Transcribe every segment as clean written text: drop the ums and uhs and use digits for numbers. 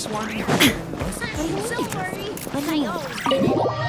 swarming. Don't worry. I always get it.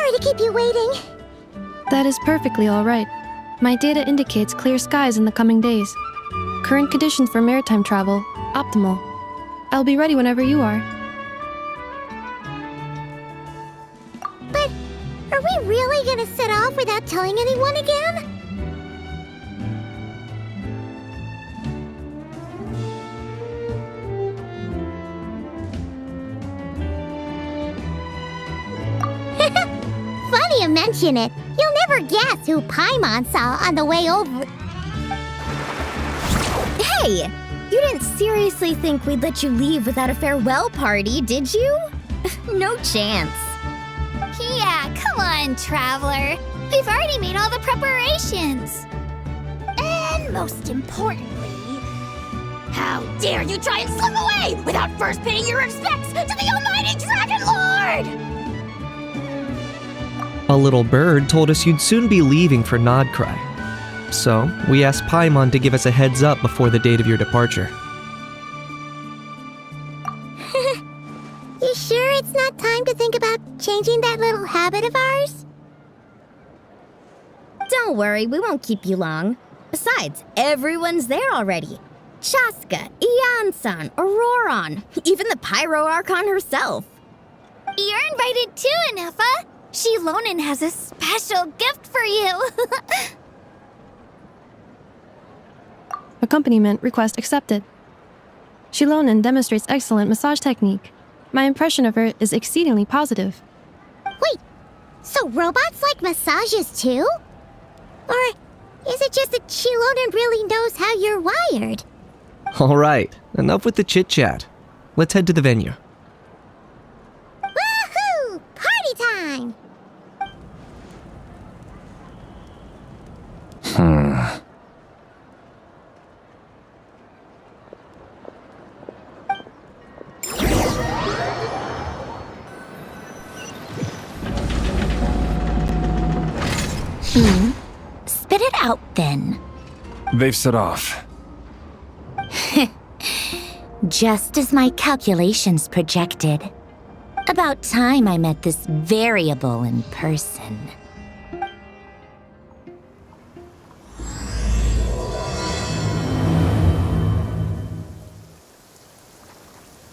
Sorry to keep you waiting. That is perfectly all right. My data indicates clear skies in the coming days. Current conditions for maritime travel, optimal. I'll be ready whenever you are. But are we really gonna set off without telling anyone again? Funny you mention it. You'll never guess who Paimon saw on the way over. Hey! You didn't seriously think we'd let you leave without a farewell party, did you? No chance. Yeah, come on, Traveler. We've already made all the preparations. And most importantly, how dare you try and slip away without first paying your respects to the almighty Dragon Lord! A little bird told us you'd soon be leaving for Nodcry. So, we asked Paimon to give us a heads up before the date of your departure. You sure it's not time to think about changing that little habit of ours? Don't worry, we won't keep you long. Besides, everyone's there already. Chaska, Ian-san, Auroron, even the Pyro Archon herself. You're invited too, Inefa. Shilonen has a special gift for you. Accompaniment request accepted. Shilonen demonstrates excellent massage technique. My impression of her is exceedingly positive. Wait, so robots like massages too? Or is it just that Shilonen really knows how you're wired? Alright, enough with the chit-chat. Let's head to the venue. Woohoo! Party time! Spit it out then. They've set off. Just as my calculations projected. About time I met this variable in person.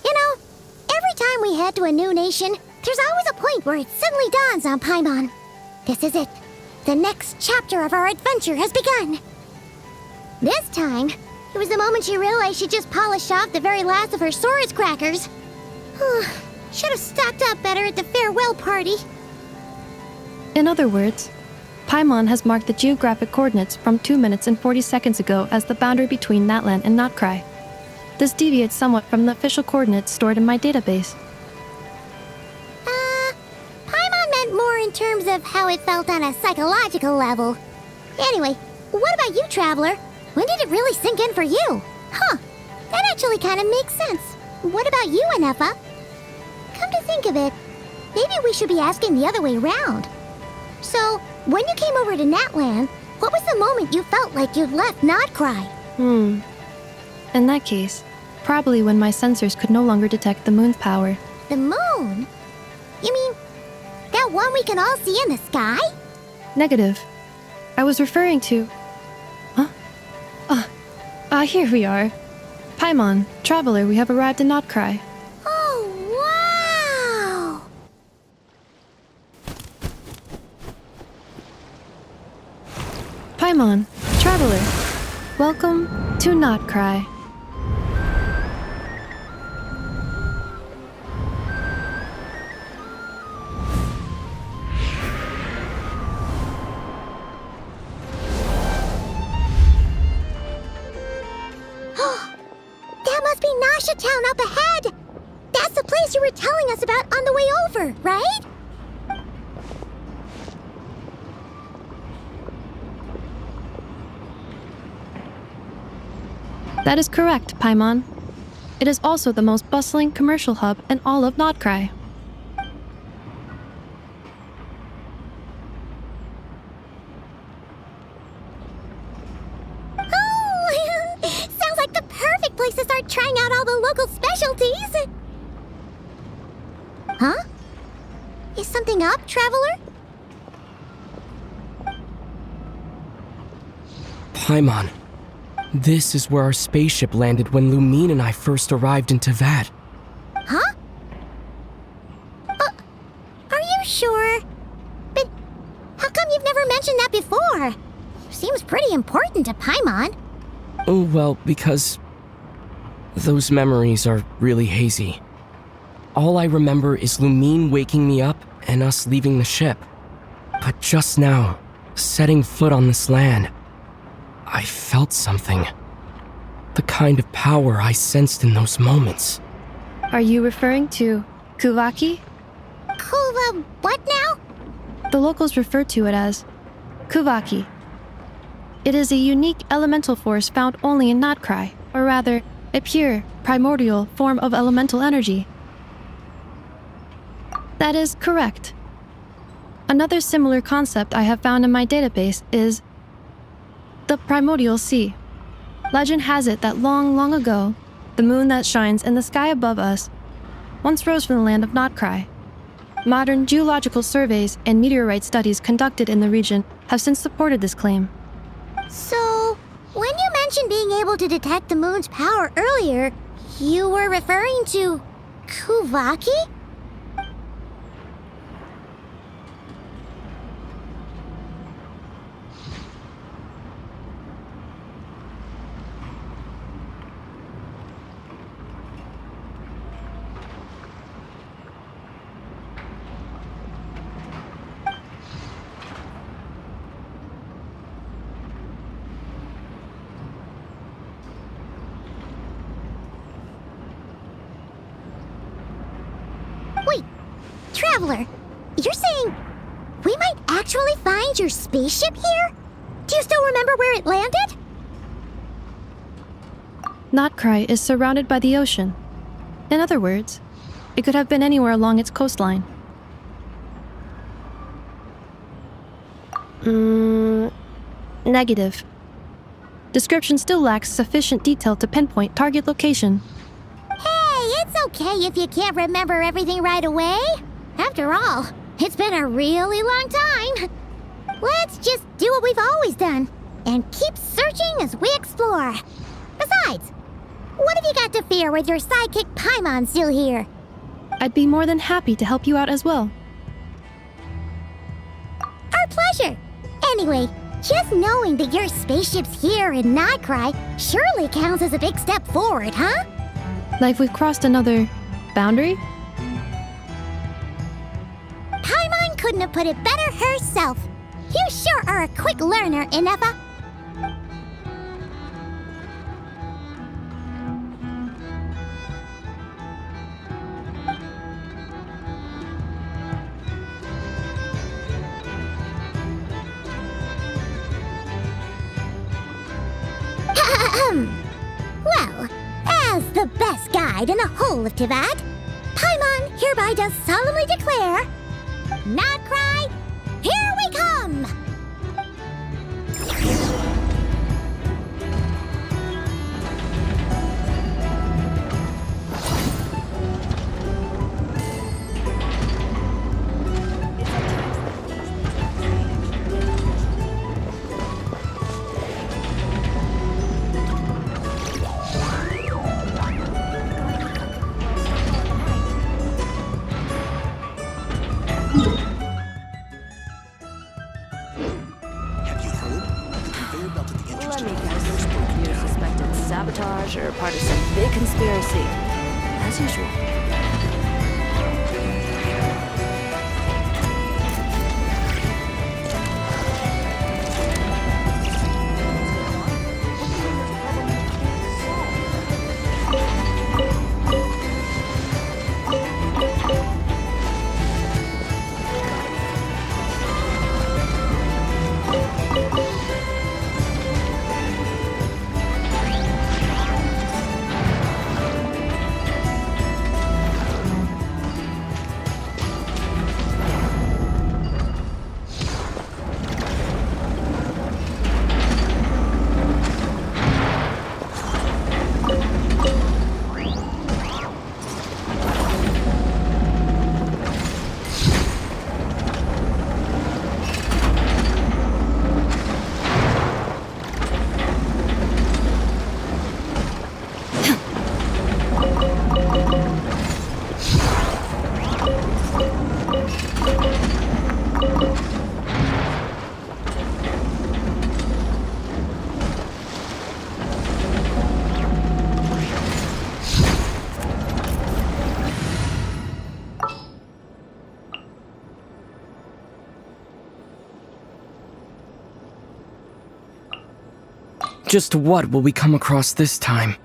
You know, every time we head to a new nation, there's always a point where it suddenly dawns on Paimon. This is it. The next chapter of our adventure has begun. This time, it was the moment she realized she just polished off the very last of her Sora's crackers. Should have stocked up better at the farewell party. In other words, Paimon has marked the geographic coordinates from 2 minutes and 40 seconds ago as the boundary between Natlan and Notcry. This deviates somewhat from the official coordinates stored in my database. Paimon meant more in terms of how it felt on a psychological level. Anyway, what about you, Traveler? When did it really sink in for you? Huh, that actually kind of makes sense. What about you, Inefa? Come to think of it, maybe we should be asking the other way around. So, when you came over to Natlan, what was the moment you felt like you'd left Notcry? In that case, probably when my sensors could no longer detect the moon's power. The moon? You mean that one we can all see in the sky? Negative. I was referring to... here we are. Paimon, Traveler, we have arrived in Notcry. Oh, wow! Paimon, Traveler, welcome to Notcry. That must be Nasha Town up ahead! That's the place you were telling us about on the way over, right? That is correct, Paimon. It is also the most bustling commercial hub in all of Notcry. Oh, sounds like the perfect place to start trying out all the local specialties. Huh? Is something up, Traveler? Paimon. This is where our spaceship landed when Lumine and I first arrived in Teyvat. Huh? Are you sure? But how come you've never mentioned that before? Seems pretty important to Paimon. Oh, well, because those memories are really hazy. All I remember is Lumine waking me up and us leaving the ship. But just now, setting foot on this land, I felt something. The kind of power I sensed in those moments. Are you referring to Kuvaki? Kuva, what now? The locals refer to it as Kuvaki. It is a unique elemental force found only in Notcry, or rather, a pure, primordial form of elemental energy. That is correct. Another similar concept I have found in my database is the primordial sea. Legend has it that long, long ago, the moon that shines in the sky above us once rose from the land of Notcry. Modern geological surveys and meteorite studies conducted in the region have since supported this claim. So, when you mentioned being able to detect the moon's power earlier, you were referring to Kuvaki? Wait, Traveler, you're saying we might actually find your spaceship here? Do you still remember where it landed? Notcry is surrounded by the ocean. In other words, it could have been anywhere along its coastline. Negative. Description still lacks sufficient detail to pinpoint target location. Hey, it's okay if you can't remember everything right away. After all, it's been a really long time. Let's just do what we've always done and keep searching as we explore. Besides, what have you got to fear with your sidekick Paimon still here? I'd be more than happy to help you out as well. Our pleasure. Anyway, just knowing that your spaceship's here in Notcry surely counts as a big step forward, huh? Like we've crossed another boundary? Paimon couldn't have put it better herself. You sure are a quick learner, Inefa. Well, as the best guide in the whole of Teyvat, Paimon hereby does solemnly declare, Notcry, here we come! Sabotage or part of some big conspiracy. As usual. Just what will we come across this time?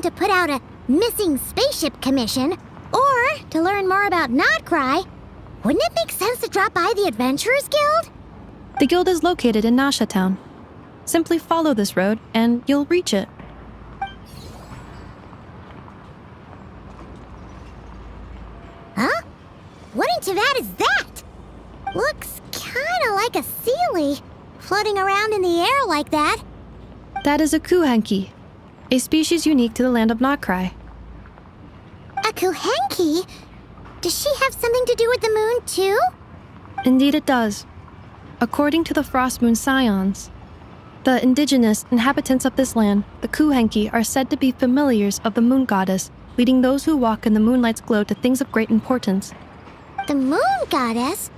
To put out a missing spaceship commission, or to learn more about Nodcry, wouldn't it make sense to drop by the Adventurers Guild? The guild is located in Nasha Town. Simply follow this road and you'll reach it. Huh? What in Tavad is that? Looks kinda like a Sealy, floating around in the air like that. That is a Kuhanki, a species unique to the land of Nodcry. A Kuhenki? Does she have something to do with the moon, too? Indeed it does. According to the Frost Moon Scions, the indigenous inhabitants of this land, the Kuhenki, are said to be familiars of the moon goddess, leading those who walk in the moonlight's glow to things of great importance. The moon goddess?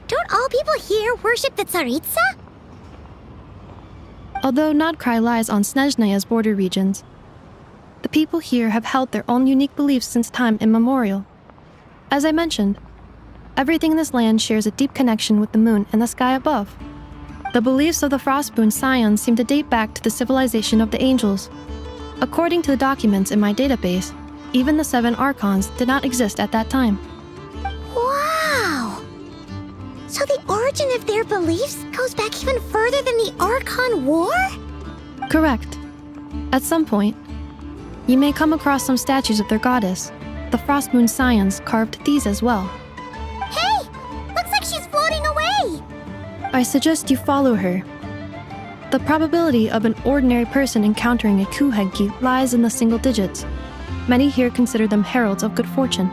Don't all people here worship the Tsaritsa? Although Nodcry lies on Snezhnaya's border regions, the people here have held their own unique beliefs since time immemorial. As I mentioned, everything in this land shares a deep connection with the moon and the sky above. The beliefs of the Frostmoon Scions seem to date back to the civilization of the angels. According to the documents in my database, even the 7 Archons did not exist at that time. Wow! So the origin of their beliefs goes back even further than the Archon War? Correct. At some point, you may come across some statues of their goddess. The Frostmoon Scions carved these as well. Hey! Looks like she's floating away! I suggest you follow her. The probability of an ordinary person encountering a Kuhenki lies in the single digits. Many here consider them heralds of good fortune.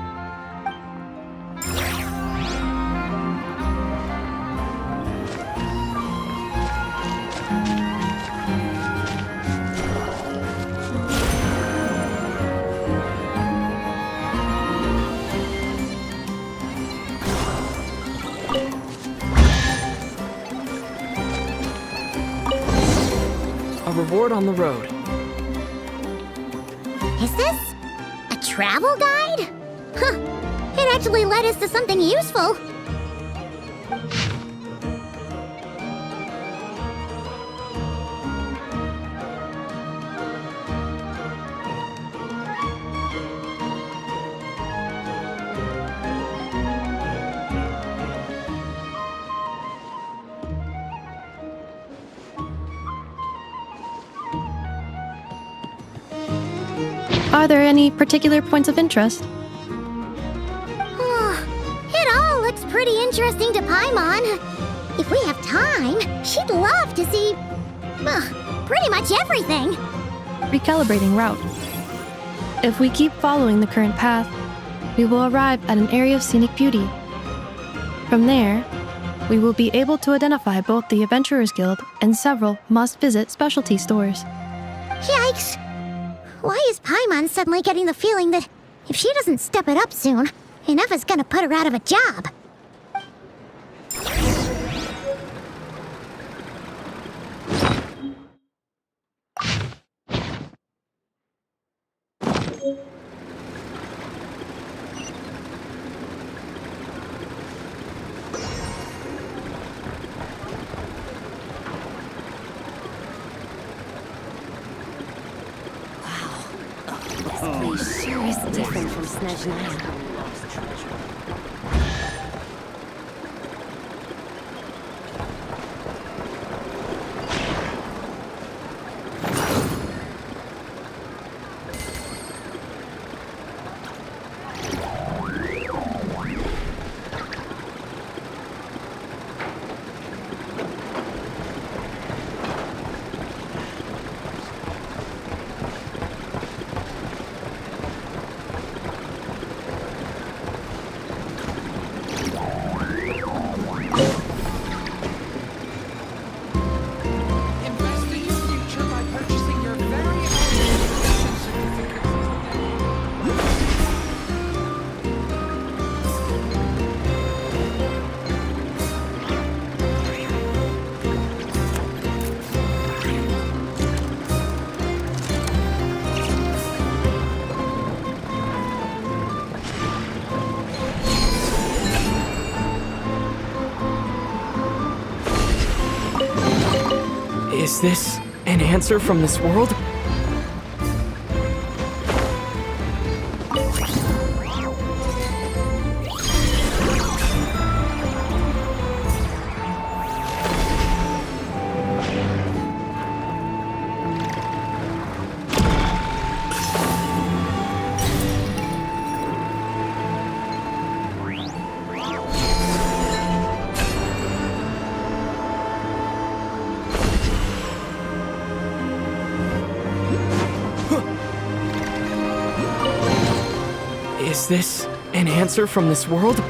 A reward on the road. Is this a travel guide? Huh, it actually led us to something useful. Are there any particular points of interest? It all looks pretty interesting to Paimon. If we have time, she'd love to see, pretty much everything. Recalibrating route. If we keep following the current path, we will arrive at an area of scenic beauty. From there, we will be able to identify both the Adventurers Guild and several must-visit specialty stores. Yikes! Why is Paimon suddenly getting the feeling that if she doesn't step it up soon, enough is gonna put her out of a job? This sure is different from Snezhnaya. Invest in your future by purchasing your very own education certificate. Is this an answer from this world? Is this an answer from this world?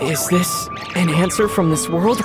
Is this an answer from this world?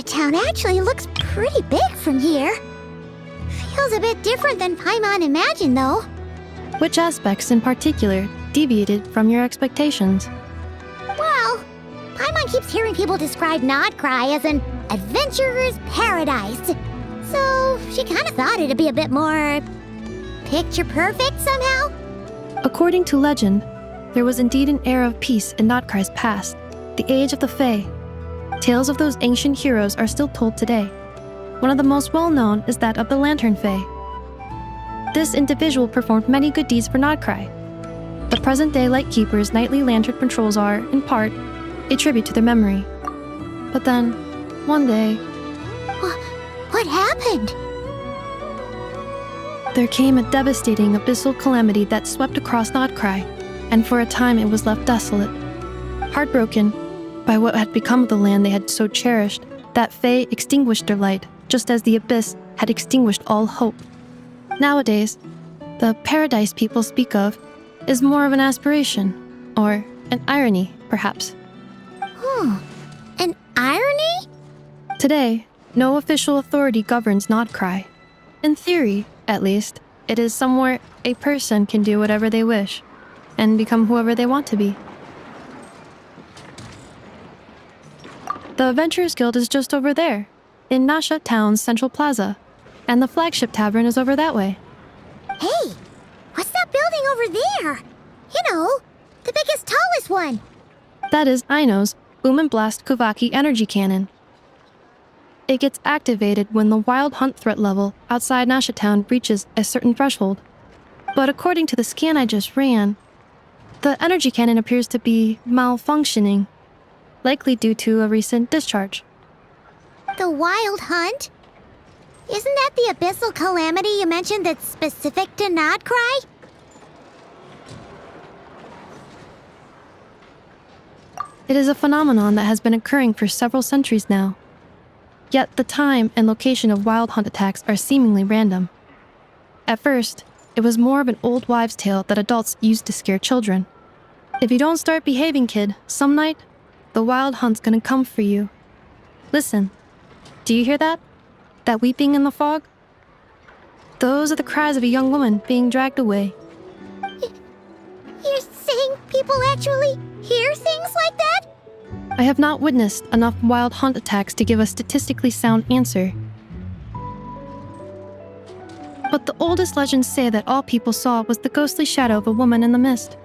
Town actually looks pretty big from here. Feels a bit different than Paimon imagined, though. Which aspects in particular deviated from your expectations? Well, Paimon keeps hearing people describe Nodcry as an adventurer's paradise. So she kind of thought it'd be a bit more picture perfect somehow. According to legend, there was indeed an era of peace in Nodcry's past, the Age of the Fae. Tales of those ancient heroes are still told today. One of the most well-known is that of the Lantern Fae. This individual performed many good deeds for Nodcry. The present-day Lightkeeper's nightly lantern patrols are, in part, a tribute to their memory. But then, one day, What happened? there came a devastating abyssal calamity that swept across Nodcry, and for a time it was left desolate. Heartbroken by what had become of the land they had so cherished, that Fae extinguished their light, just as the abyss had extinguished all hope. Nowadays, the paradise people speak of is more of an aspiration, or an irony, perhaps. An irony? Today, no official authority governs Nodcry. In theory, at least, it is somewhere a person can do whatever they wish, and become whoever they want to be. The Adventurers Guild is just over there, in Nasha Town's Central Plaza, and the flagship tavern is over that way. Hey, what's that building over there? You know, the biggest, tallest one. That is Aino's Boom and Blast Kuvaki energy cannon. It gets activated when the wild hunt threat level outside Nasha Town reaches a certain threshold. But according to the scan I just ran, the energy cannon appears to be malfunctioning, likely due to a recent discharge. The Wild Hunt? Isn't that the abyssal calamity you mentioned that's specific to Nodcry? It is a phenomenon that has been occurring for several centuries now. Yet the time and location of wild hunt attacks are seemingly random. At first, it was more of an old wives' tale that adults used to scare children. If you don't start behaving, kid, some night, the wild hunt's gonna come for you. Listen, do you hear that? That weeping in the fog? Those are the cries of a young woman being dragged away. You're saying people actually hear things like that? I have not witnessed enough wild hunt attacks to give a statistically sound answer. But the oldest legends say that all people saw was the ghostly shadow of a woman in the mist.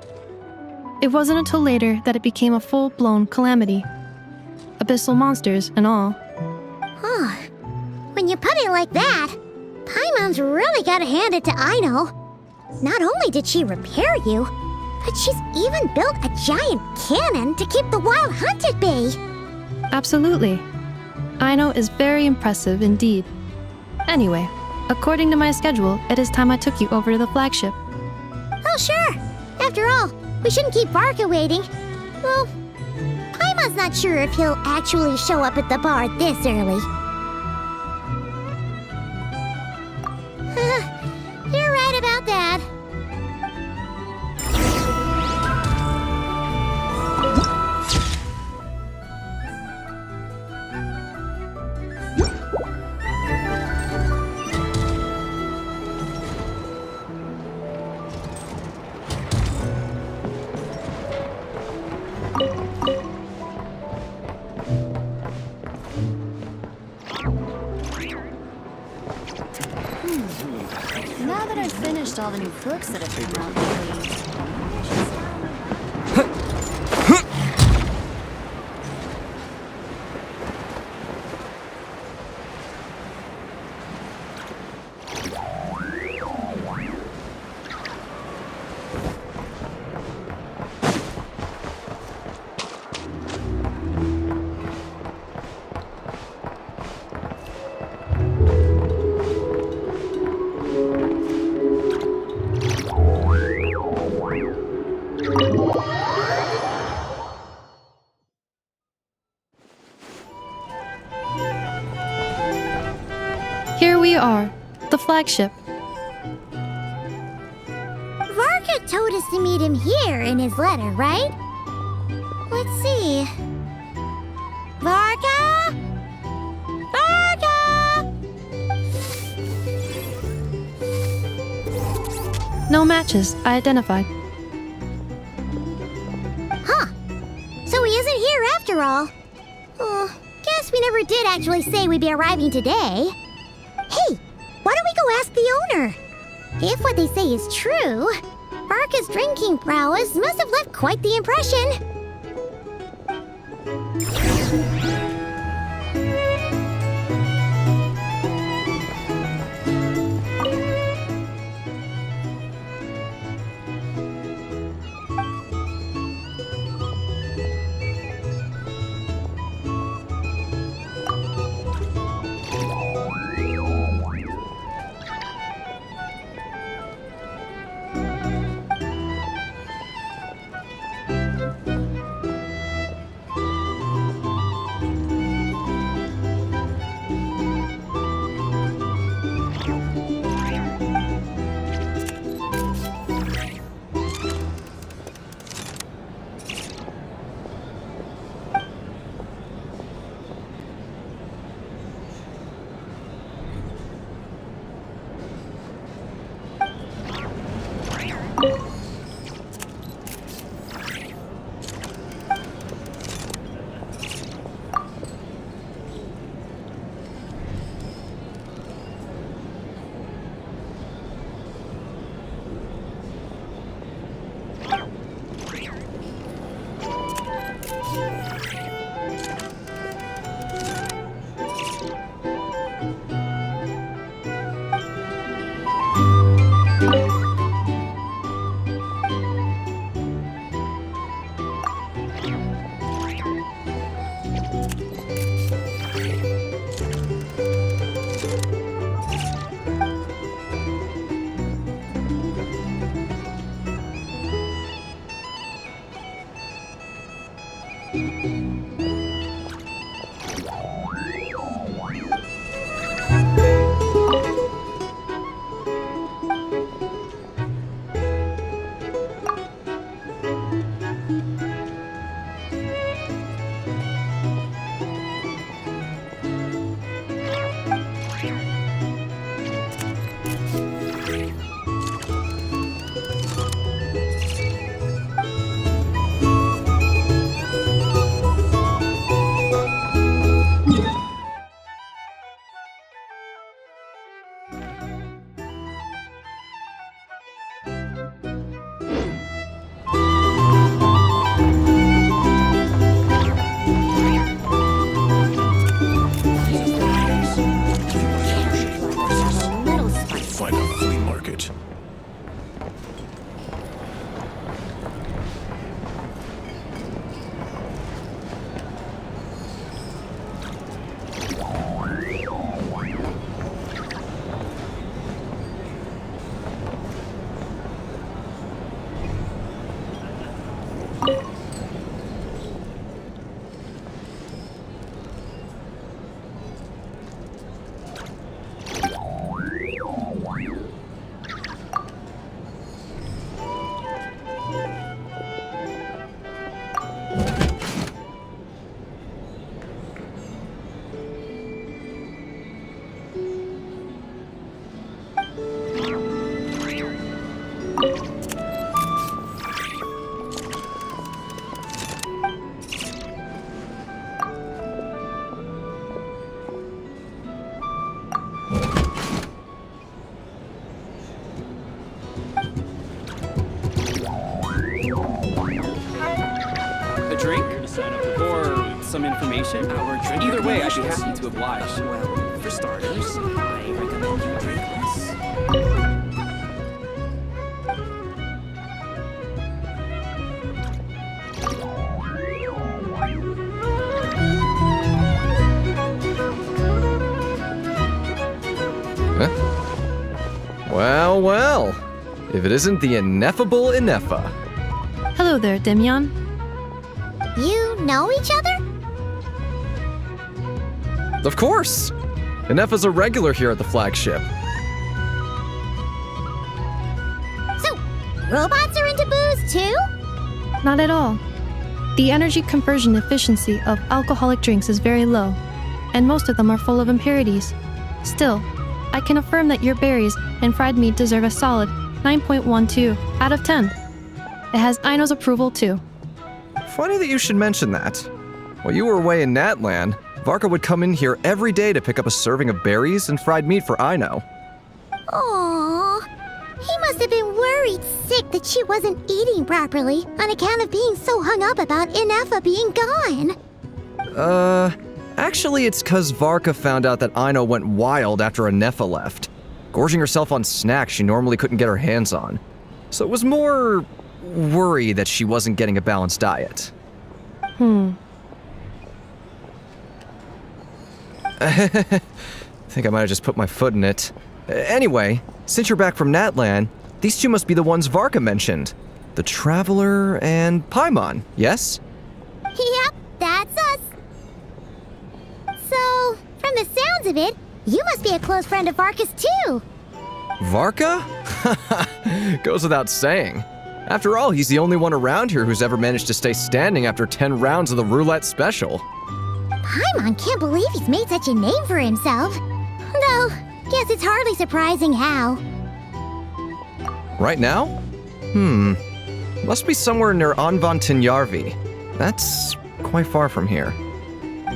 It wasn't until later that it became a full-blown calamity. Abyssal monsters and all. Huh. When you put it like that, Paimon's really gotta hand it to Aino. Not only did she repair you, but she's even built a giant cannon to keep the wild hunt at bay. Absolutely. Aino is very impressive indeed. Anyway, according to my schedule, it is time I took you over to the flagship. Oh, sure. After all, we shouldn't keep Varka waiting. Well, Paimon's not sure if he'll actually show up at the bar this early. You're right about that. Now that I've finished all the new books that have come out lately, Here we are, the flagship. Varka told us to meet him here in his letter, right? Let's see. Varka? No matches, I identified. Huh. So he isn't here after all. Guess we never did actually say we'd be arriving today. Hey, why don't we go ask the owner? If what they say is true, Barca's drinking prowess must have left quite the impression. Some information? Either way, I'd be happy to oblige. Well, for starters, I recommend you drink less. Huh? Well, well. If it isn't the ineffable Inefa. Hello there, Demian. You know each other? Of course! Inefa's a regular here at the flagship. So, robots are into booze too? Not at all. The energy conversion efficiency of alcoholic drinks is very low, and most of them are full of impurities. Still, I can affirm that your berries and fried meat deserve a solid 9.12 out of 10. It has Aino's approval too. Funny that you should mention that. While you were away in Natlan, Varka would come in here every day to pick up a serving of berries and fried meat for Aino. Aww. He must have been worried sick that she wasn't eating properly on account of being so hung up about Inefa being gone. Actually it's 'cause Varka found out that Aino went wild after Inefa left, gorging herself on snacks she normally couldn't get her hands on. So it was more worry that she wasn't getting a balanced diet. I think I might have just put my foot in it. Anyway, since you're back from Natlan, these two must be the ones Varka mentioned. The Traveler and Paimon, yes? Yep, that's us. So, from the sounds of it, you must be a close friend of Varka's too. Varka? Goes without saying. After all, he's the only one around here who's ever managed to stay standing after 10 rounds of the roulette special. Paimon can't believe he's made such a name for himself. Though, guess it's hardly surprising how. Right now? Must be somewhere near Anvantinjarvi. That's quite far from here.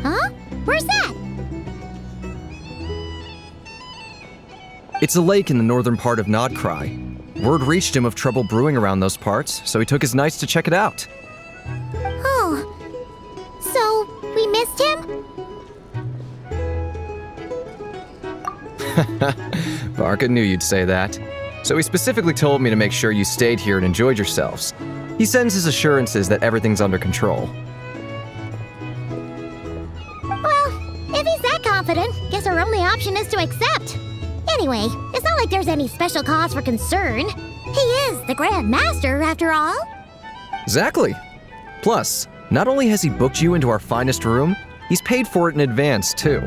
Huh? Where's that? It's a lake in the northern part of Nodcry. Word reached him of trouble brewing around those parts, so he took his knights to check it out. Oh. So, we missed him? Varka knew you'd say that. So he specifically told me to make sure you stayed here and enjoyed yourselves. He sends his assurances that everything's under control. Well, if he's that confident, guess our only option is to accept. Anyway, it's not like there's any special cause for concern. He is the Grand Master, after all. Exactly. Plus, not only has he booked you into our finest room, he's paid for it in advance, too.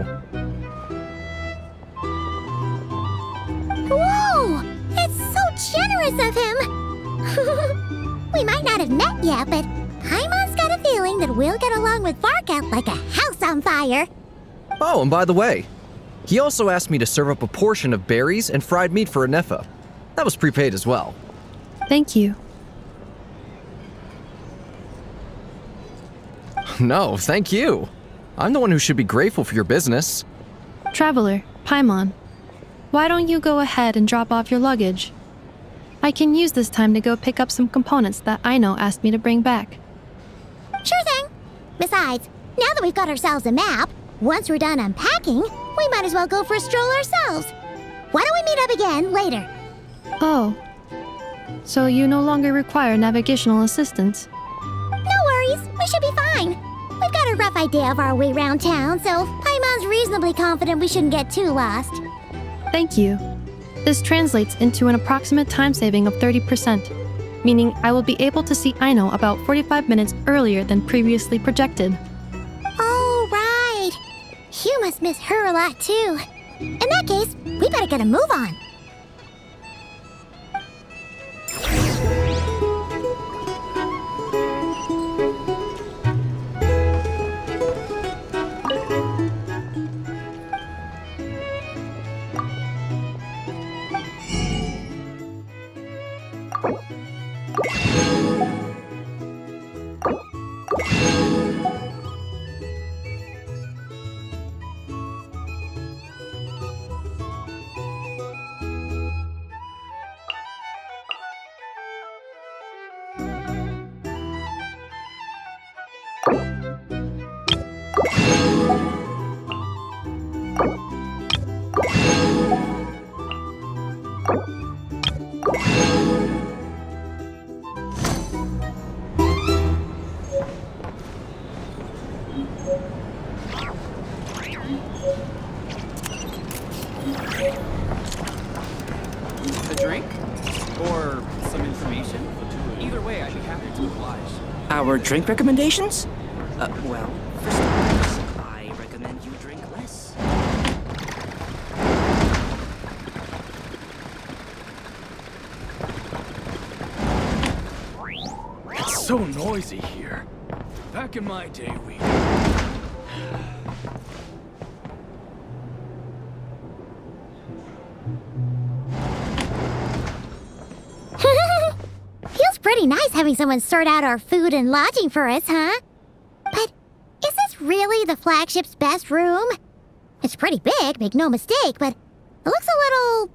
Whoa! It's so generous of him! We might not have met yet, but Paimon's got a feeling that we'll get along with Varka like a house on fire. Oh, and by the way, he also asked me to serve up a portion of berries and fried meat for Inefa. That was prepaid as well. Thank you. No, thank you. I'm the one who should be grateful for your business. Traveler, Paimon, why don't you go ahead and drop off your luggage? I can use this time to go pick up some components that Aino asked me to bring back. Sure thing. Besides, now that we've got ourselves a map, once we're done unpacking, we might as well go for a stroll ourselves. Why don't we meet up again later? Oh. So you no longer require navigational assistance? No worries, we should be fine. We've got a rough idea of our way around town, so Paimon's reasonably confident we shouldn't get too lost. Thank you. This translates into an approximate time saving of 30%, meaning I will be able to see Aino about 45 minutes earlier than previously projected. Oh, right. You must miss her a lot, too. In that case, we better get a move on. A drink? Or some information? Either way, I'd be happy to oblige. Our drink recommendations? Well, for starters, I recommend you drink less. It's so noisy here. Back in my day, we... pretty nice having someone sort out our food and lodging for us, huh? But is this really the flagship's best room? It's pretty big, make no mistake, but it looks a little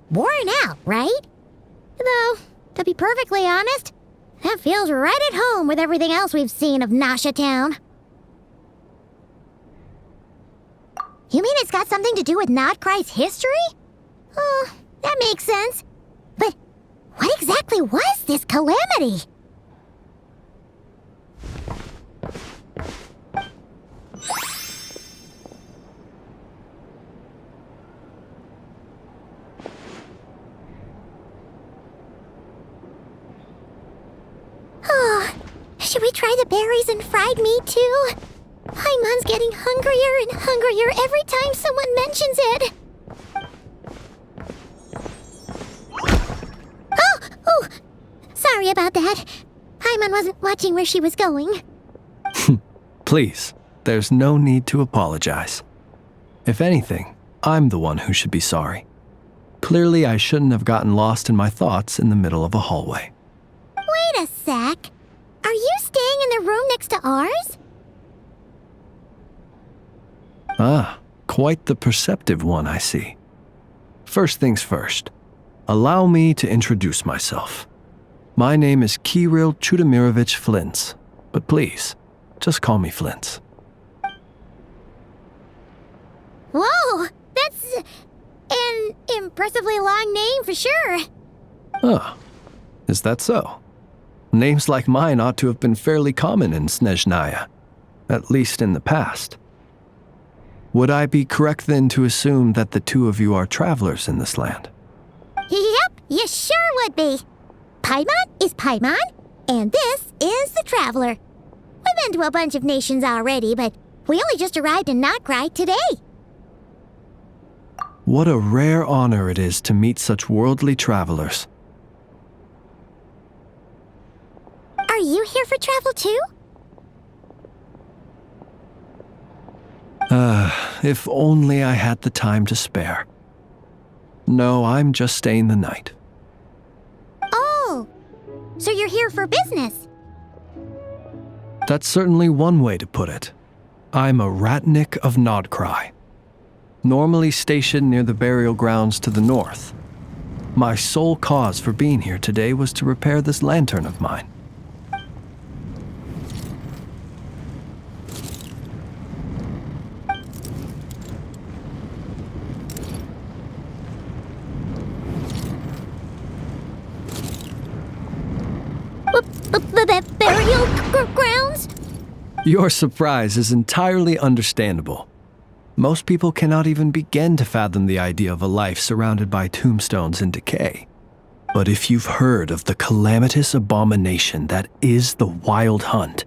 worn out, right? Though, to be perfectly honest, that feels right at home with everything else we've seen of Nasha Town. You mean it's got something to do with Nodcry's history? Oh, that makes sense. But what exactly was this calamity? Oh, should we try the berries and fried meat too? Paimon's getting hungrier and hungrier every time someone mentions it. Oh, sorry about that. Paimon wasn't watching where she was going. Please, there's no need to apologize. If anything, I'm the one who should be sorry. Clearly, I shouldn't have gotten lost in my thoughts in the middle of a hallway. Wait a sec. Are you staying in the room next to ours? Ah, quite the perceptive one, I see. First things first, allow me to introduce myself. My name is Kirill Chudamirovich Flintz, but please, just call me Flintz. Whoa, that's an impressively long name for sure. Oh, is that so? Names like mine ought to have been fairly common in Snezhnaya, at least in the past. Would I be correct then to assume that the two of you are travelers in this land? Yep, you sure would be. Paimon is Paimon, and this is the Traveler. We've been to a bunch of nations already, but we only just arrived in Nodcry today. What a rare honor it is to meet such worldly travelers. Are you here for travel too? If only I had the time to spare. No, I'm just staying the night. Oh, so you're here for business? That's certainly one way to put it. I'm a Ratnik of Nodcry, normally stationed near the burial grounds to the north. My sole cause for being here today was to repair this lantern of mine. Burial grounds? Your surprise is entirely understandable. Most people cannot even begin to fathom the idea of a life surrounded by tombstones and decay. But if you've heard of the calamitous abomination that is the Wild Hunt,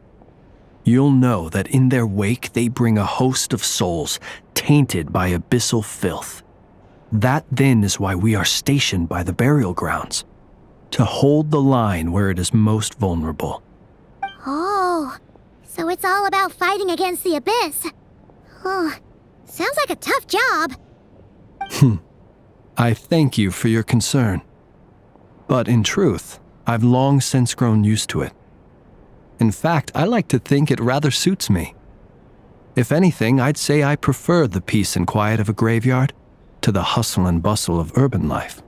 you'll know that in their wake they bring a host of souls tainted by abyssal filth. That then is why we are stationed by the burial grounds, to hold the line where it is most vulnerable. Oh, so it's all about fighting against the abyss. Oh, sounds like a tough job. I thank you for your concern. But in truth, I've long since grown used to it. In fact, I like to think it rather suits me. If anything, I'd say I prefer the peace and quiet of a graveyard to the hustle and bustle of urban life.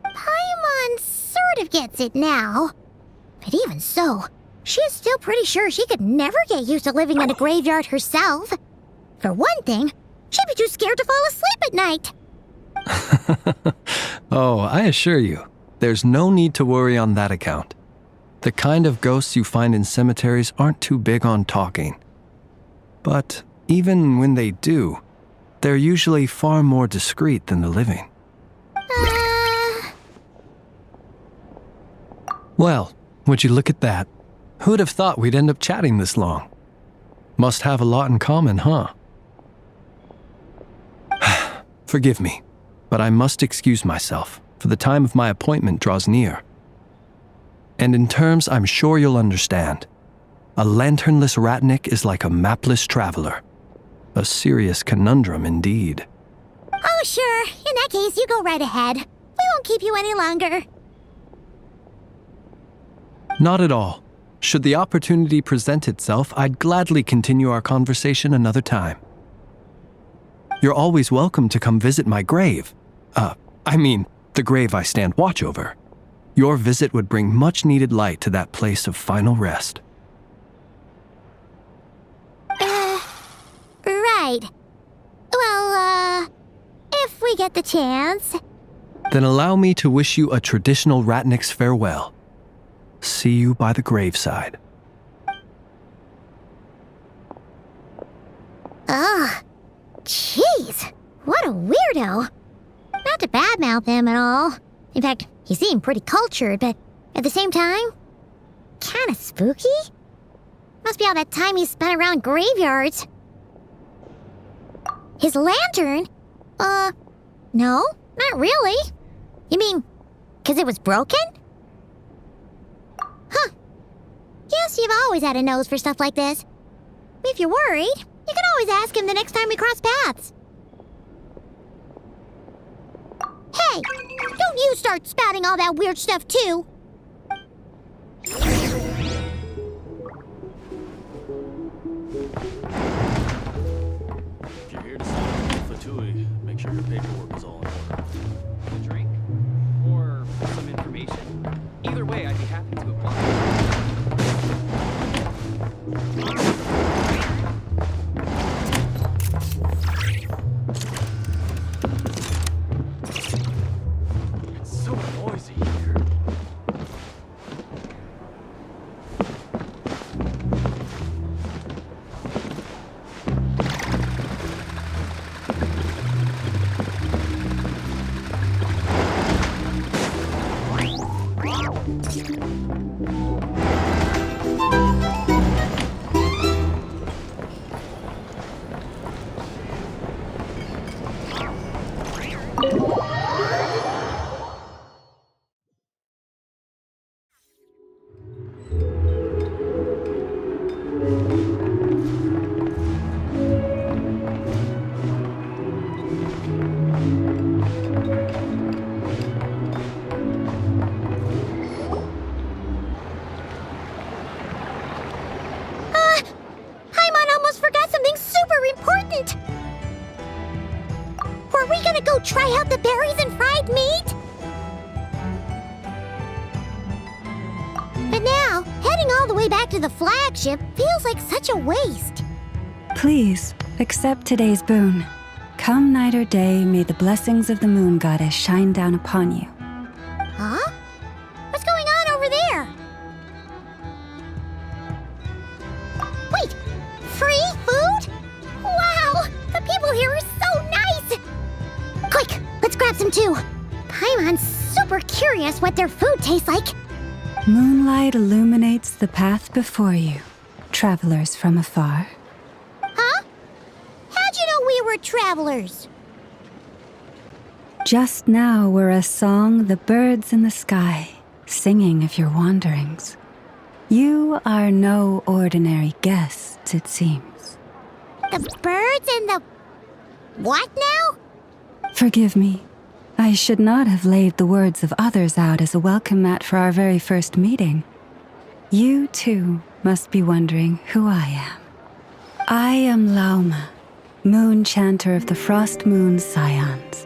Paimon sort of gets it now. But even so, she is still pretty sure she could never get used to living in a graveyard herself. For one thing, she'd be too scared to fall asleep at night. Oh, I assure you, there's no need to worry on that account. The kind of ghosts you find in cemeteries aren't too big on talking. But even when they do, they're usually far more discreet than the living. Well, would you look at that? Who'd have thought we'd end up chatting this long? Must have a lot in common, huh? Forgive me, but I must excuse myself, for the time of my appointment draws near. And in terms I'm sure you'll understand, a lanternless Ratnik is like a mapless traveler. A serious conundrum indeed. Oh, sure. In that case, you go right ahead. We won't keep you any longer. Not at all. Should the opportunity present itself, I'd gladly continue our conversation another time. You're always welcome to come visit my grave. The grave I stand watch over. Your visit would bring much-needed light to that place of final rest. Right. Well, if we get the chance. Then allow me to wish you a traditional Ratnik's farewell. See you by the graveside. Ugh. Jeez. What a weirdo. Not to badmouth him at all. In fact, he seemed pretty cultured, but at the same time, kinda spooky? Must be all that time he spent around graveyards. His lantern? No, not really. You mean, 'cause it was broken? Huh. Guess you've always had a nose for stuff like this. If you're worried, you can always ask him the next time we cross paths. Hey, don't you start spouting all that weird stuff too. If you're here to see Fatui, make sure your paperwork is all in order. A drink? Or some information? Either way, I'd be happy to apply. It's so noisy here. Paimon almost forgot something super important. Were we gonna go try out the berries and fried meat? But now, heading all the way back to the flagship feels like such a waste. Please, accept today's boon. Come night or day, may the blessings of the moon goddess shine down upon you. Huh? What's going on over there? Wait! Free food? Wow! The people here are so nice! Quick! Let's grab some too! Paimon's super curious what their food tastes like. Moonlight illuminates the path before you, travelers from afar. Huh? How'd you know we were travelers? Just now were a song the birds in the sky, singing of your wanderings. You are no ordinary guests, it seems. The birds and the... what now? Forgive me. I should not have laid the words of others out as a welcome mat for our very first meeting. You, too, must be wondering who I am. I am Lauma, moon chanter of the Frost Moon Scions.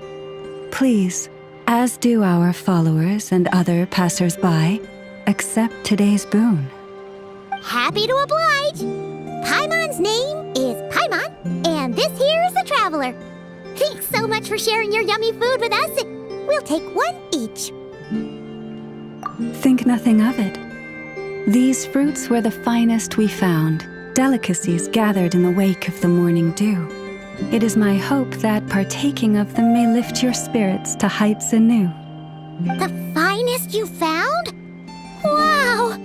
Please, as do our followers and other passers-by, accept today's boon. Happy to oblige! Paimon's name is Paimon, and this here is the Traveler. Thanks so much for sharing your yummy food with us. We'll take one each. Think nothing of it. These fruits were the finest we found, delicacies gathered in the wake of the morning dew. It is my hope that partaking of them may lift your spirits to heights anew. The finest you found? Wow!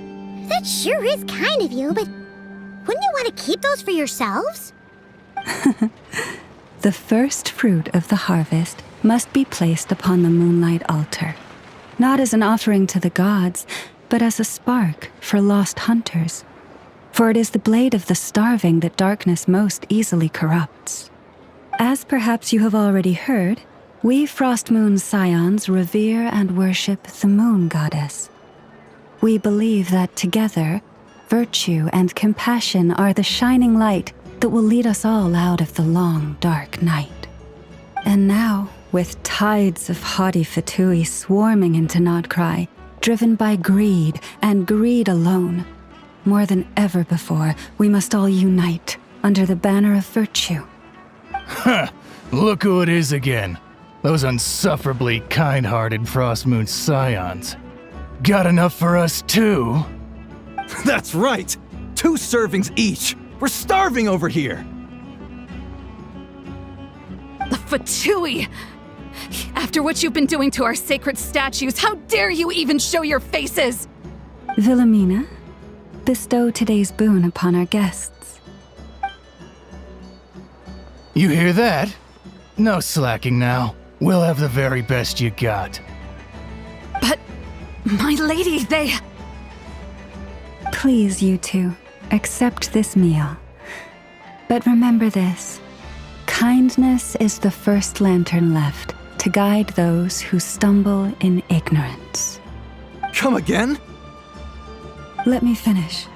That sure is kind of you, but wouldn't you want to keep those for yourselves? The first fruit of the harvest must be placed upon the moonlight altar, not as an offering to the gods, but as a spark for lost hunters. For it is the blade of the starving that darkness most easily corrupts. As perhaps you have already heard, we Frost Moon Scions revere and worship the moon goddess. We believe that together, virtue and compassion are the shining light that will lead us all out of the long, dark night. And now, with tides of haughty Fatui swarming into Nodcry, driven by greed and greed alone, more than ever before, we must all unite under the banner of virtue. Huh, look who it is again. Those unsufferably kind-hearted Frostmoon scions. Got enough for us too? That's right! 2 servings each! We're starving over here! The Fatui! After what you've been doing to our sacred statues, how dare you even show your faces? Wilhelmina, bestow today's boon upon our guests. You hear that? No slacking now. We'll have the very best you got. But, my lady, they... Please, you two, accept this meal. But remember this. Kindness is the first lantern left to guide those who stumble in ignorance. Come again? Let me finish.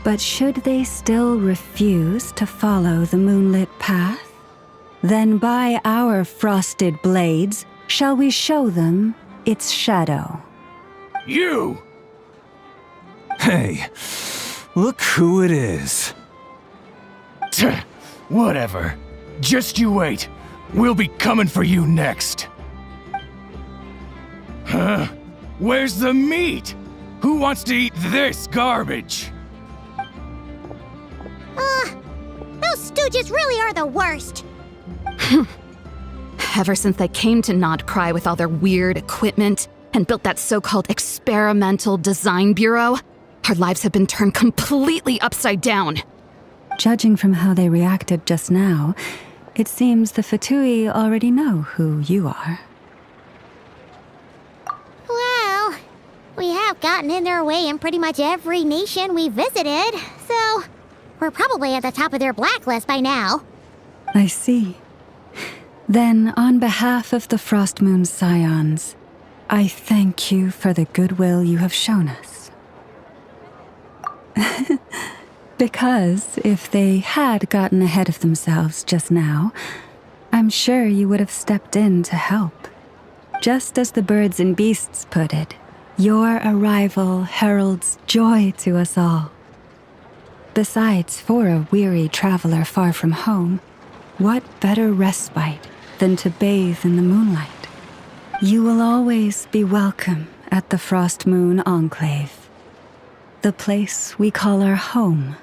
But should they still refuse to follow the moonlit path, then by our frosted blades shall we show them its shadow. You! Hey, look who it is. Whatever. Just you wait. We'll be coming for you next. Huh? Where's the meat? Who wants to eat this garbage? Those stooges really are the worst. Ever since they came to Nodcry with all their weird equipment and built that so-called experimental design bureau, our lives have been turned completely upside down. Judging from how they reacted just now, it seems the Fatui already know who you are. Well, we have gotten in their way in pretty much every nation we visited, so we're probably at the top of their blacklist by now. I see. Then, on behalf of the Frostmoon Scions, I thank you for the goodwill you have shown us. Because if they had gotten ahead of themselves just now, I'm sure you would have stepped in to help. Just as the birds and beasts put it, your arrival heralds joy to us all. Besides, for a weary traveler far from home, what better respite than to bathe in the moonlight? You will always be welcome at the Frostmoon Enclave, the place we call our home.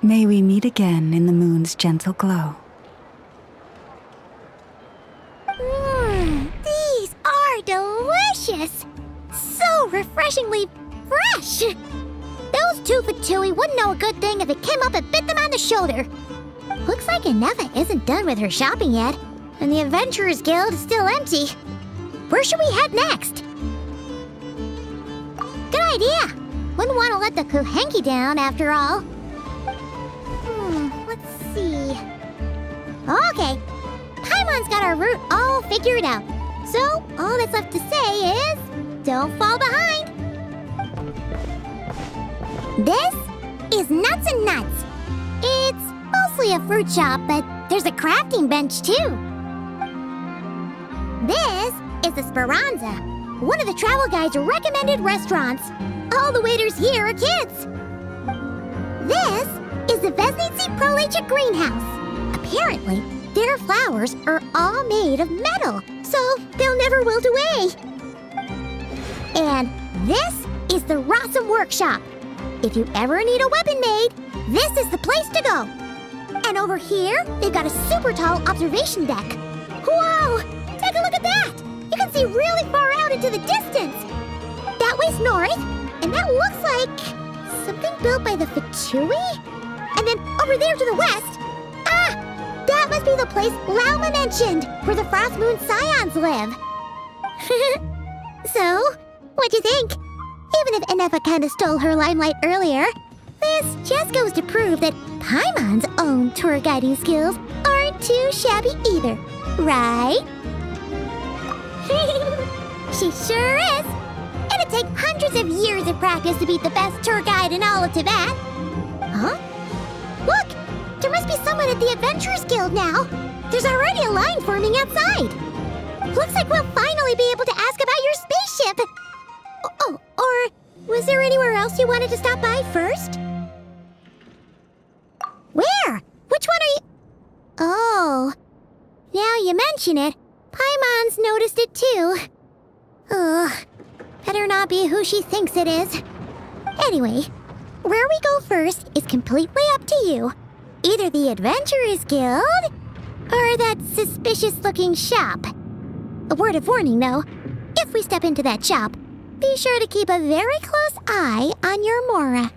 May we meet again in the moon's gentle glow. These are delicious! So refreshingly fresh! Those 2 Fatui wouldn't know a good thing if it came up and bit them on the shoulder. Looks like Inefa isn't done with her shopping yet, and the Adventurers Guild is still empty. Where should we head next? Good idea! Wouldn't want to let the Kuhenki down, after all. Let's see... Okay, Paimon's got our route all figured out. So, all that's left to say is... don't fall behind! This is Nuts and Nuts. It's mostly a fruit shop, but there's a crafting bench too. This is the Speranza, one of the travel guide's recommended restaurants. All the waiters here are kids. This is the Vesnitsi Prolecha greenhouse. Apparently, their flowers are all made of metal, so they'll never wilt away. And this is the Rossum Workshop. If you ever need a weapon made, this is the place to go. And over here, they've got a super tall observation deck. Whoa! Take a look at that! You can see really far out into the distance. That way's north, and that looks like something built by the Fatui? And then over there to the west, that must be the place Lauma mentioned, where the Frostmoon Scions live. So, what'd you think? Even if Inefa kinda stole her limelight earlier, this just goes to prove that Paimon's own tour guiding skills aren't too shabby either, right? She sure is. It'd take hundreds of years of practice to beat the best tour guide in all of Tibet. Huh? Look! There must be someone at the Adventurers Guild now. There's already a line forming outside. Looks like we'll finally be able to ask about your spaceship. Oh, or was there anywhere else you wanted to stop by first? Where? Which one are you? Oh, now you mention it, Paimon's noticed it too. Ugh, better not be who she thinks it is. Anyway, where we go first is completely up to you. Either the Adventurers Guild, or that suspicious-looking shop. A word of warning, though. If we step into that shop, be sure to keep a very close eye on your Mora.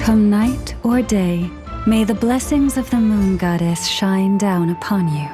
Come night or day, may the blessings of the Moon Goddess shine down upon you.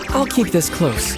I'll keep this close.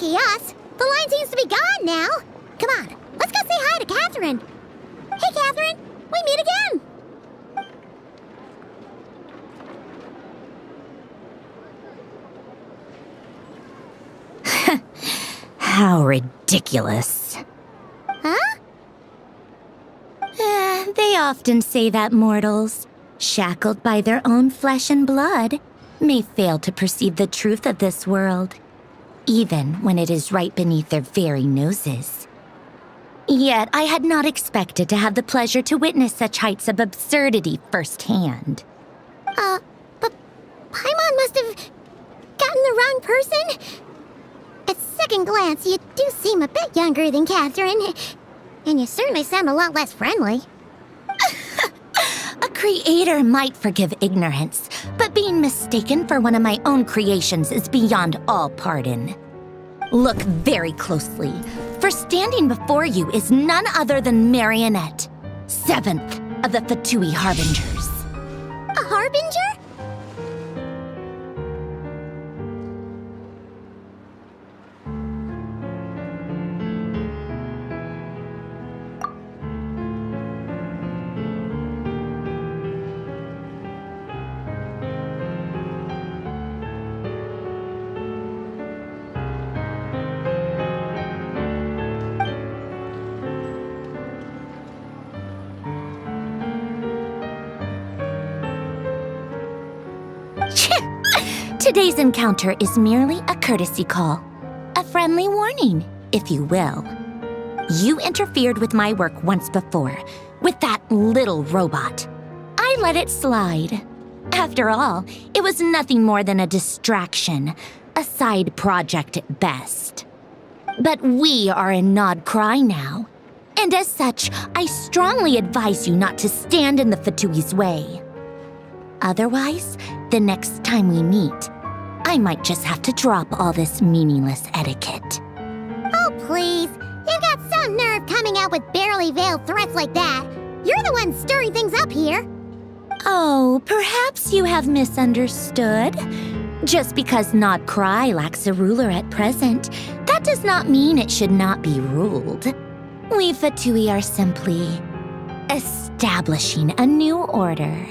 Lucky us. The line seems to be gone now. Come on, let's go say hi to Catherine. Hey, Catherine, we meet again. How ridiculous. Huh? They often say that mortals, shackled by their own flesh and blood, may fail to perceive the truth of this world, even when it is right beneath their very noses. Yet I had not expected to have the pleasure to witness such heights of absurdity firsthand. But Paimon must have gotten the wrong person. At second glance, you do seem a bit younger than Catherine, and you certainly sound a lot less friendly. A creator might forgive ignorance, but being mistaken for one of my own creations is beyond all pardon. Look very closely, for standing before you is none other than Marionette, 7th of the Fatui Harbingers. A harbinger? Today's encounter is merely a courtesy call. A friendly warning, if you will. You interfered with my work once before, with that little robot. I let it slide. After all, it was nothing more than a distraction, a side project at best. But we are in Nod Cry now, and as such, I strongly advise you not to stand in the Fatui's way. Otherwise, the next time we meet, I might just have to drop all this meaningless etiquette. Oh, please. You've got some nerve coming out with barely veiled threats like that. You're the one stirring things up here. Oh, perhaps you have misunderstood. Just because Nod Cry lacks a ruler at present, that does not mean it should not be ruled. We Fatui are simply establishing a new order.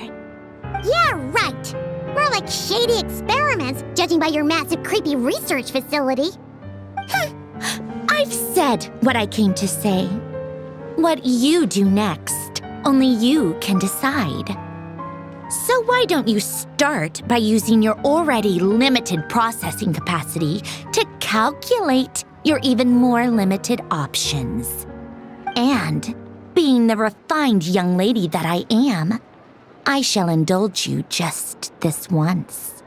Yeah, right. More like shady experiments, judging by your massive, creepy research facility. I've said what I came to say. What you do next, only you can decide. So why don't you start by using your already limited processing capacity to calculate your even more limited options? And, being the refined young lady that I am, I shall indulge you just this once.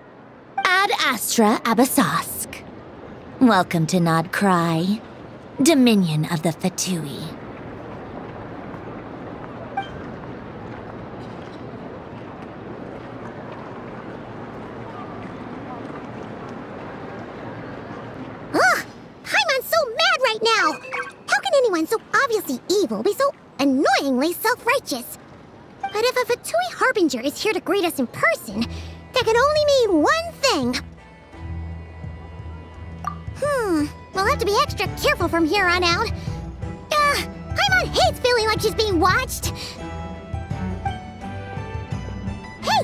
Ad Astra Abyssosque. Welcome to Nod Cry, Dominion of the Fatui. Ugh! Paimon's so mad right now! How can anyone so obviously evil be so annoyingly self-righteous? But if a Fatui Harbinger is here to greet us in person, that can only mean one thing. We'll have to be extra careful from here on out. Paimon hates feeling like she's being watched. Hey!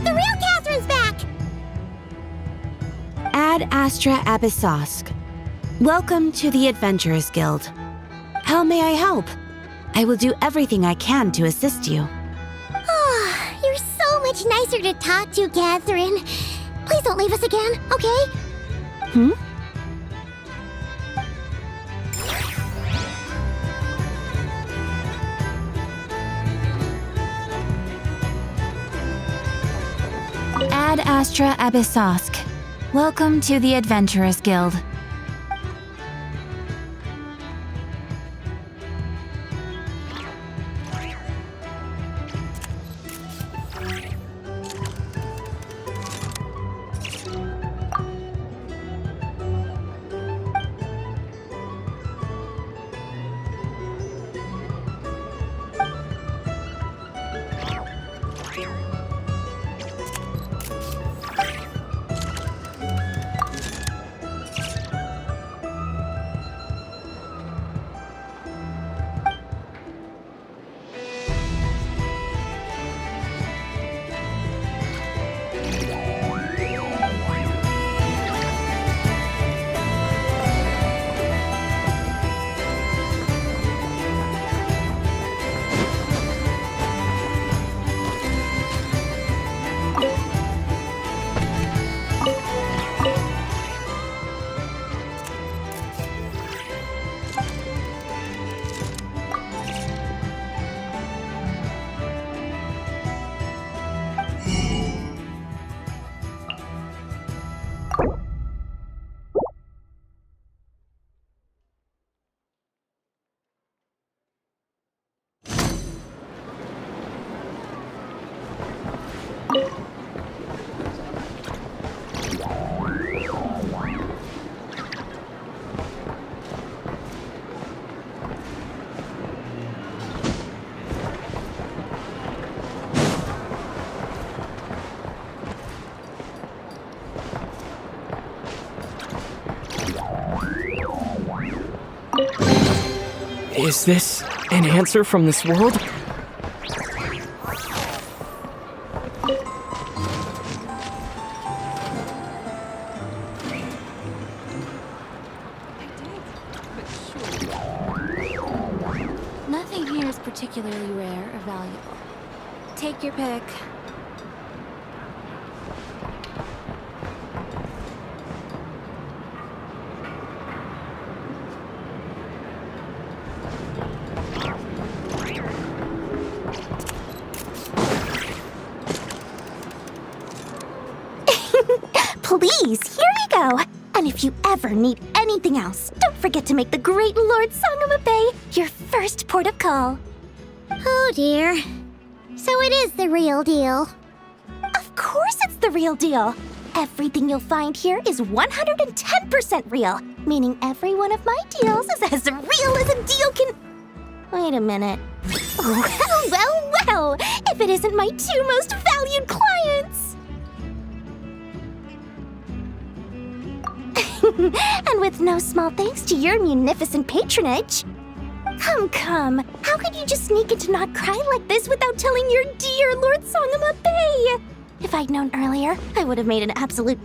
The real Catherine's back! Ad Astra Abyssosque. Welcome to the Adventurers Guild. How may I help? I will do everything I can to assist you. You're so much nicer to talk to, Catherine. Please don't leave us again, okay? Ad Astra Abyssosque. Welcome to the Adventurers Guild. Is this an answer from this world? Nothing here is particularly rare or valuable. Take your pick. Please, here you go. And if you ever need anything else, don't forget to make the great Lord Sangama Bay your first port of call. Oh dear. So it is the real deal. Of course it's the real deal. Everything you'll find here is 110% real, meaning every one of my deals is as real as a deal can... Wait a minute. Well, if it isn't my two most valued clients. And with no small thanks to your munificent patronage. Come. How could you just sneak into Not Cry like this without telling your dear Lord Sangama Bay? If I'd known earlier, I would have made an absolute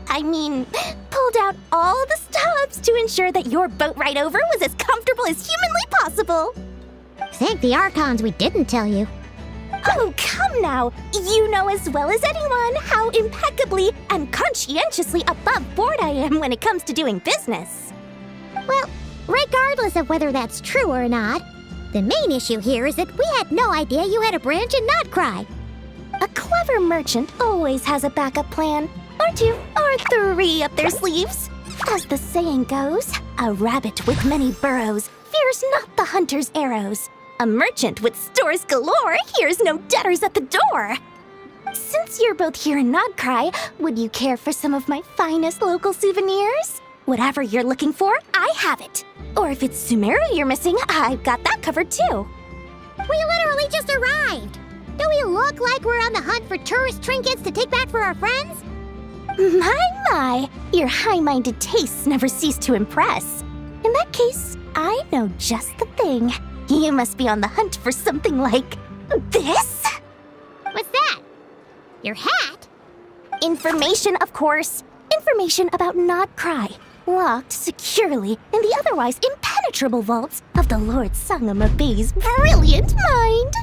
pulled out all the stops to ensure that your boat ride over was as comfortable as humanly possible. Thank the Archons we didn't tell you. Oh, come now. You know as well as anyone how impeccably and conscientiously above board I am when it comes to doing business. Well, regardless of whether that's true or not, the main issue here is that we had no idea you had a branch in Not Cry. A clever merchant always has a backup plan, or two, or three up their sleeves. As the saying goes, a rabbit with many burrows fears not the hunter's arrows. A merchant with stores galore hears no debtors at the door. Since you're both here in Not Cry, would you care for some of my finest local souvenirs? Whatever you're looking for, I have it. Or if it's Sumeru you're missing, I've got that covered too. We literally just arrived. Do we look like we're on the hunt for tourist trinkets to take back for our friends? My, your high-minded tastes never cease to impress. In that case, I know just the thing. You must be on the hunt for something like this? What's that? Your hat? Information, of course. Information about Not Cry, locked securely in the otherwise impenetrable vaults of the Lord Sangama Bay's brilliant mind.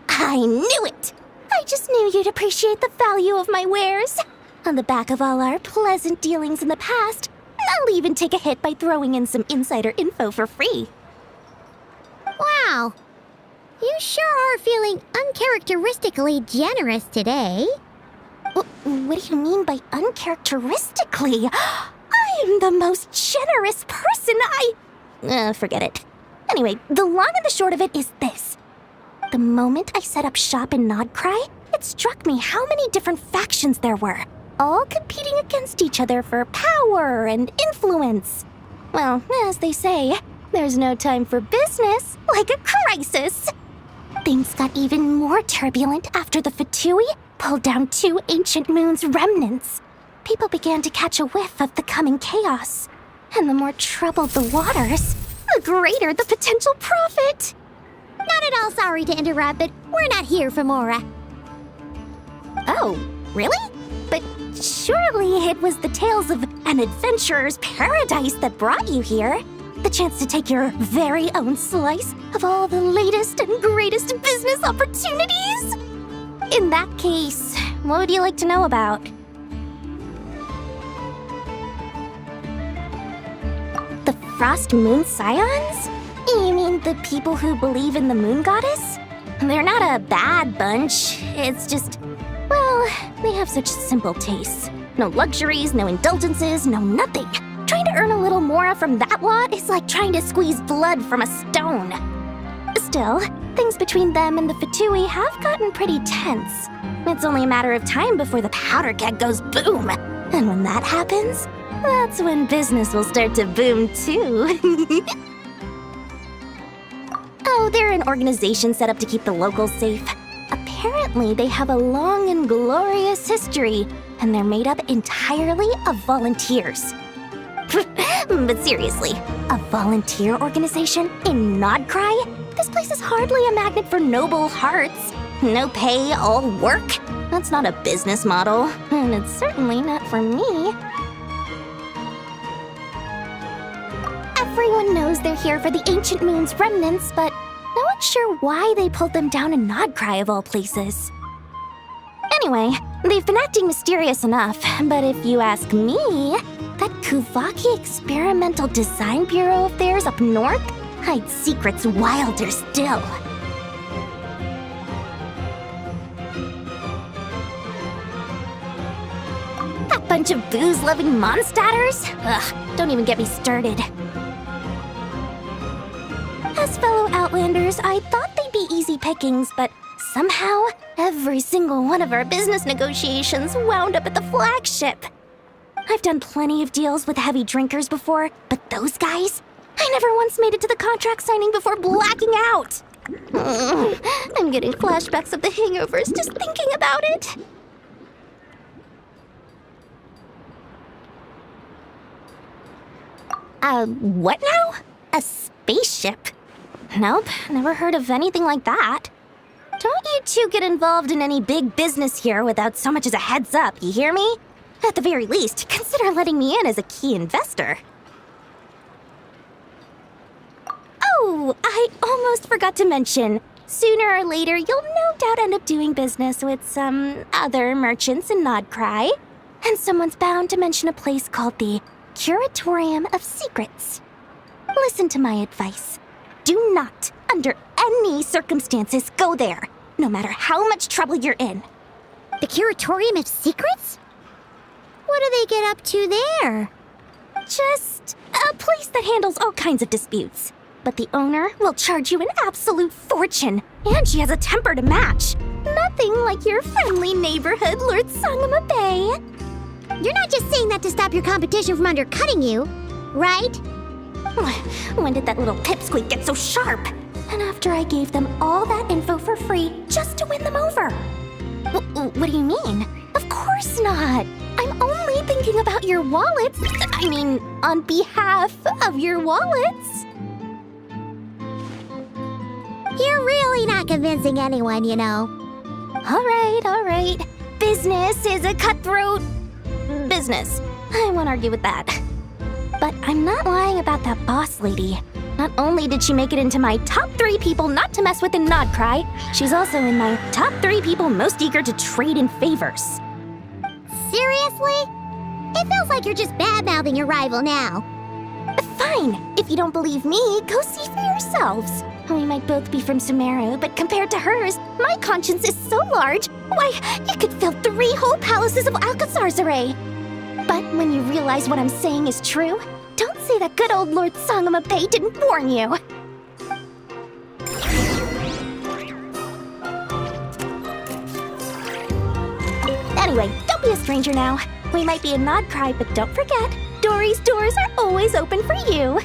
I knew it! I just knew you'd appreciate the value of my wares. On the back of all our pleasant dealings in the past, I'll even take a hit by throwing in some insider info for free. Wow. You sure are feeling uncharacteristically generous today. What do you mean by uncharacteristically? I am the most generous person forget it. Anyway, the long and the short of it is this. The moment I set up shop in Not Cry, it struck me how many different factions there were, all competing against each other for power and influence. Well, as they say, there's no time for business like a crisis. Things got even more turbulent after the Fatui pulled down two ancient moon's remnants. People began to catch a whiff of the coming chaos. And the more troubled the waters, the greater the potential profit. Not at all sorry to interrupt, but we're not here for Mora. Oh, really? But surely it was the tales of an adventurer's paradise that brought you here. The chance to take your very own slice of all the latest and greatest business opportunities? In that case, what would you like to know about? The Frost Moon Scions? You mean the people who believe in the moon goddess? They're not a bad bunch. It's just, well, they have such simple tastes. No luxuries, no indulgences, no nothing. Trying to earn a little more from that lot is like trying to squeeze blood from a stone. Still, things between them and the Fatui have gotten pretty tense. It's only a matter of time before the powder keg goes boom. And when that happens, that's when business will start to boom too. Oh, they're an organization set up to keep the locals safe. Apparently, they have a long and glorious history, and they're made up entirely of volunteers. But seriously, a volunteer organization in Nodcry? This place is hardly a magnet for noble hearts. No pay, all work? That's not a business model, and it's certainly not for me. Everyone knows they're here for the Ancient Moon's remnants, but no one's sure why they pulled them down in Nodcry of all places. Anyway, they've been acting mysterious enough, but if you ask me, that Kuvaki Experimental Design Bureau of theirs up north hides secrets wilder still. That bunch of booze-loving monsters? Ugh, don't even get me started. As fellow Outlanders, I thought they'd be easy pickings, but somehow, every single one of our business negotiations wound up at the flagship. I've done plenty of deals with heavy drinkers before, but those guys? I never once made it to the contract signing before blacking out. I'm getting flashbacks of the hangovers just thinking about it. What now? A spaceship? Nope, never heard of anything like that. Don't you two get involved in any big business here without so much as a heads up, you hear me? At the very least, consider letting me in as a key investor. Oh, I almost forgot to mention. Sooner or later, you'll no doubt end up doing business with some other merchants in Nodcry. And someone's bound to mention a place called the Curatorium of Secrets. Listen to my advice. Do not, under any circumstances, go there, no matter how much trouble you're in. The Curatorium of Secrets? What do they get up to there? Just a place that handles all kinds of disputes. But the owner will charge you an absolute fortune, and she has a temper to match. Nothing like your friendly neighborhood Lord Sangama Bay. You're not just saying that to stop your competition from undercutting you, right? When did that little pipsqueak get so sharp? And after I gave them all that info for free just to win them over. What do you mean? Of course not. I'm only thinking about your wallets. I mean, on behalf of your wallets. You're really not convincing anyone, you know. All right. Business is a cutthroat business. I won't argue with that. But I'm not lying about that boss lady. Not only did she make it into my top 3 people not to mess with in Nodcry, she's also in my top 3 people most eager to trade in favors. Seriously? It feels like you're just bad-mouthing your rival now. Fine. If you don't believe me, go see for yourselves. We might both be from Sumeru, but compared to hers, my conscience is so large, why, you could fill 3 whole palaces of Alcazar's array. But when you realize what I'm saying is true, don't say that good old Lord Sangama Bay didn't warn you. Anyway, don't be a stranger now. We might be in Nodcry, but don't forget, Dory's doors are always open for you.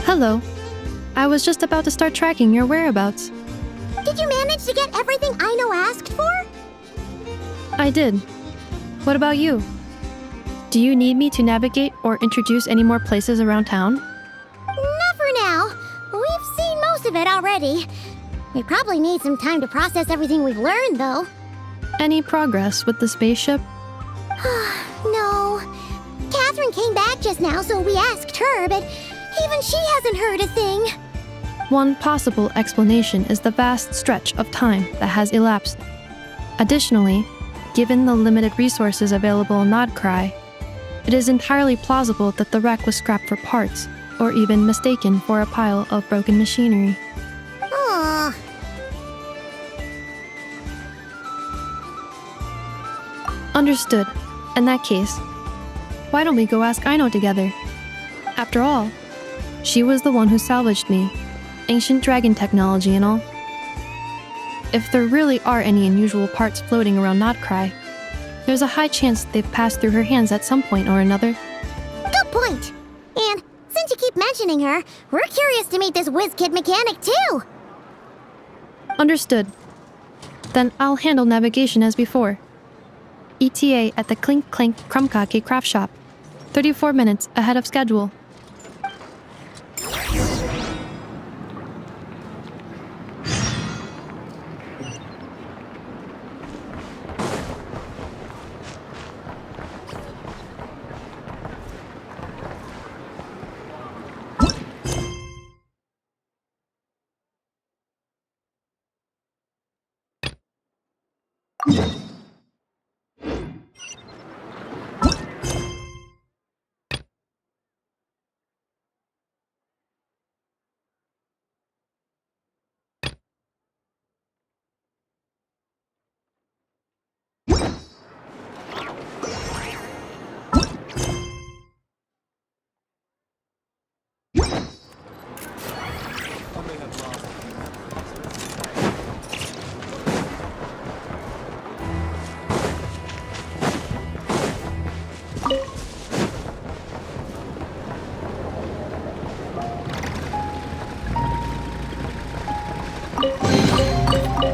Hello. I was just about to start tracking your whereabouts. Did you manage to get everything Aino asked for? I did. What about you? Do you need me to navigate or introduce any more places around town? Not for now. We've seen most of it already. We probably need some time to process everything we've learned, though. Any progress with the spaceship? No. Catherine came back just now, so we asked her, but even she hasn't heard a thing. One possible explanation is the vast stretch of time that has elapsed. Additionally, given the limited resources available in Nodcry, it is entirely plausible that the wreck was scrapped for parts, or even mistaken for a pile of broken machinery. Aww. Understood. In that case, why don't we go ask Aino together? After all, she was the one who salvaged me. Ancient dragon technology and all. If there really are any unusual parts floating around Nodcry, there's a high chance they've passed through her hands at some point or another. Good point. And since you keep mentioning her, we're curious to meet this whiz-kid mechanic too. Understood. Then I'll handle navigation as before. ETA at the Clink Clank Krumkake craft shop. 34 minutes ahead of schedule.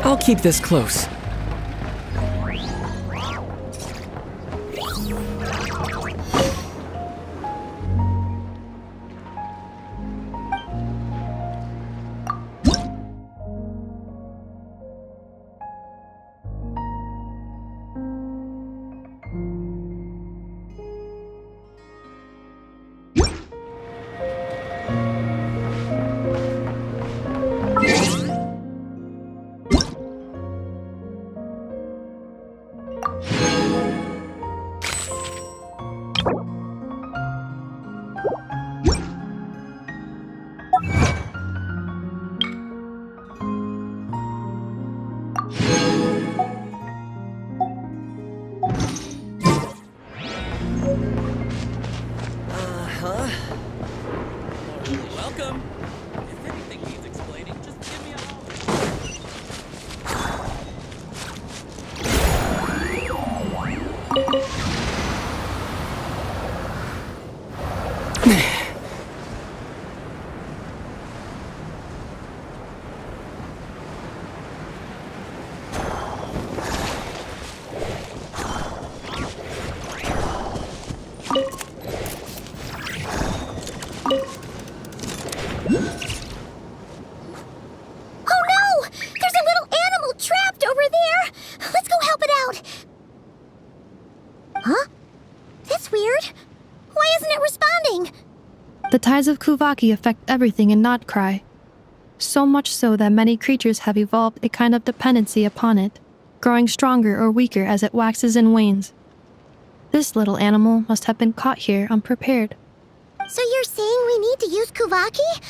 I'll keep this close. Welcome. If anything needs explaining, just give me a holler. The tides of Kuvaki affect everything in Nodcry, so much so that many creatures have evolved a kind of dependency upon it, growing stronger or weaker as it waxes and wanes. This little animal must have been caught here unprepared. So you're saying we need to use Kuvaki?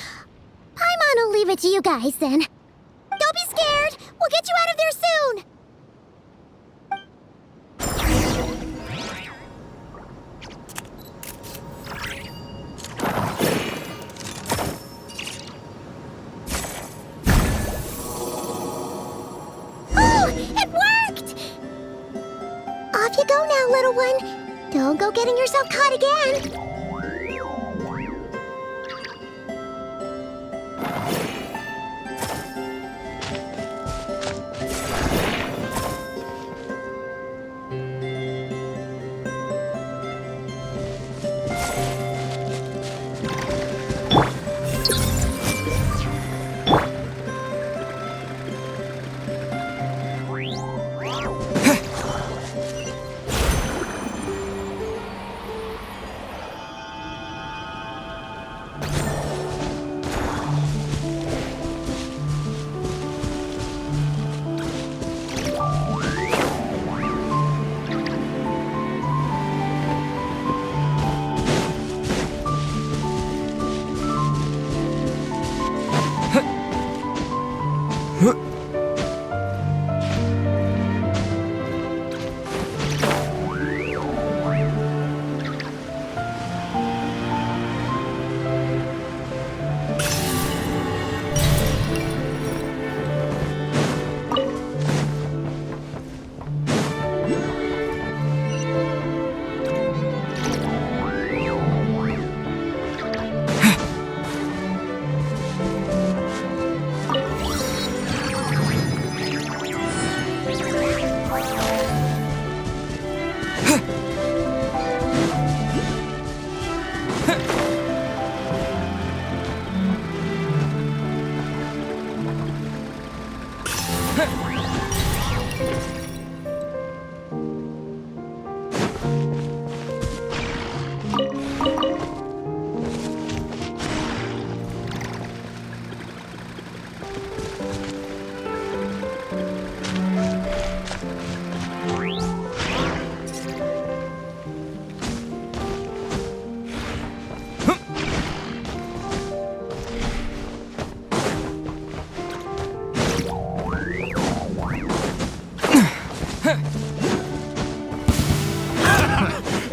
Paimon will leave it to you guys then. Don't be scared! We'll get you out of there soon! Off you go now, little one. Don't go getting yourself caught again.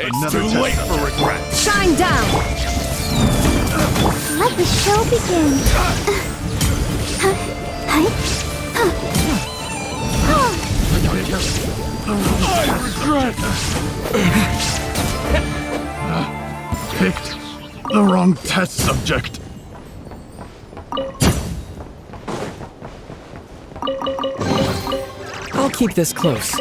It's too late for regret. Shine down! Let the show begin. I regret. Picked the wrong test subject. I'll keep this close.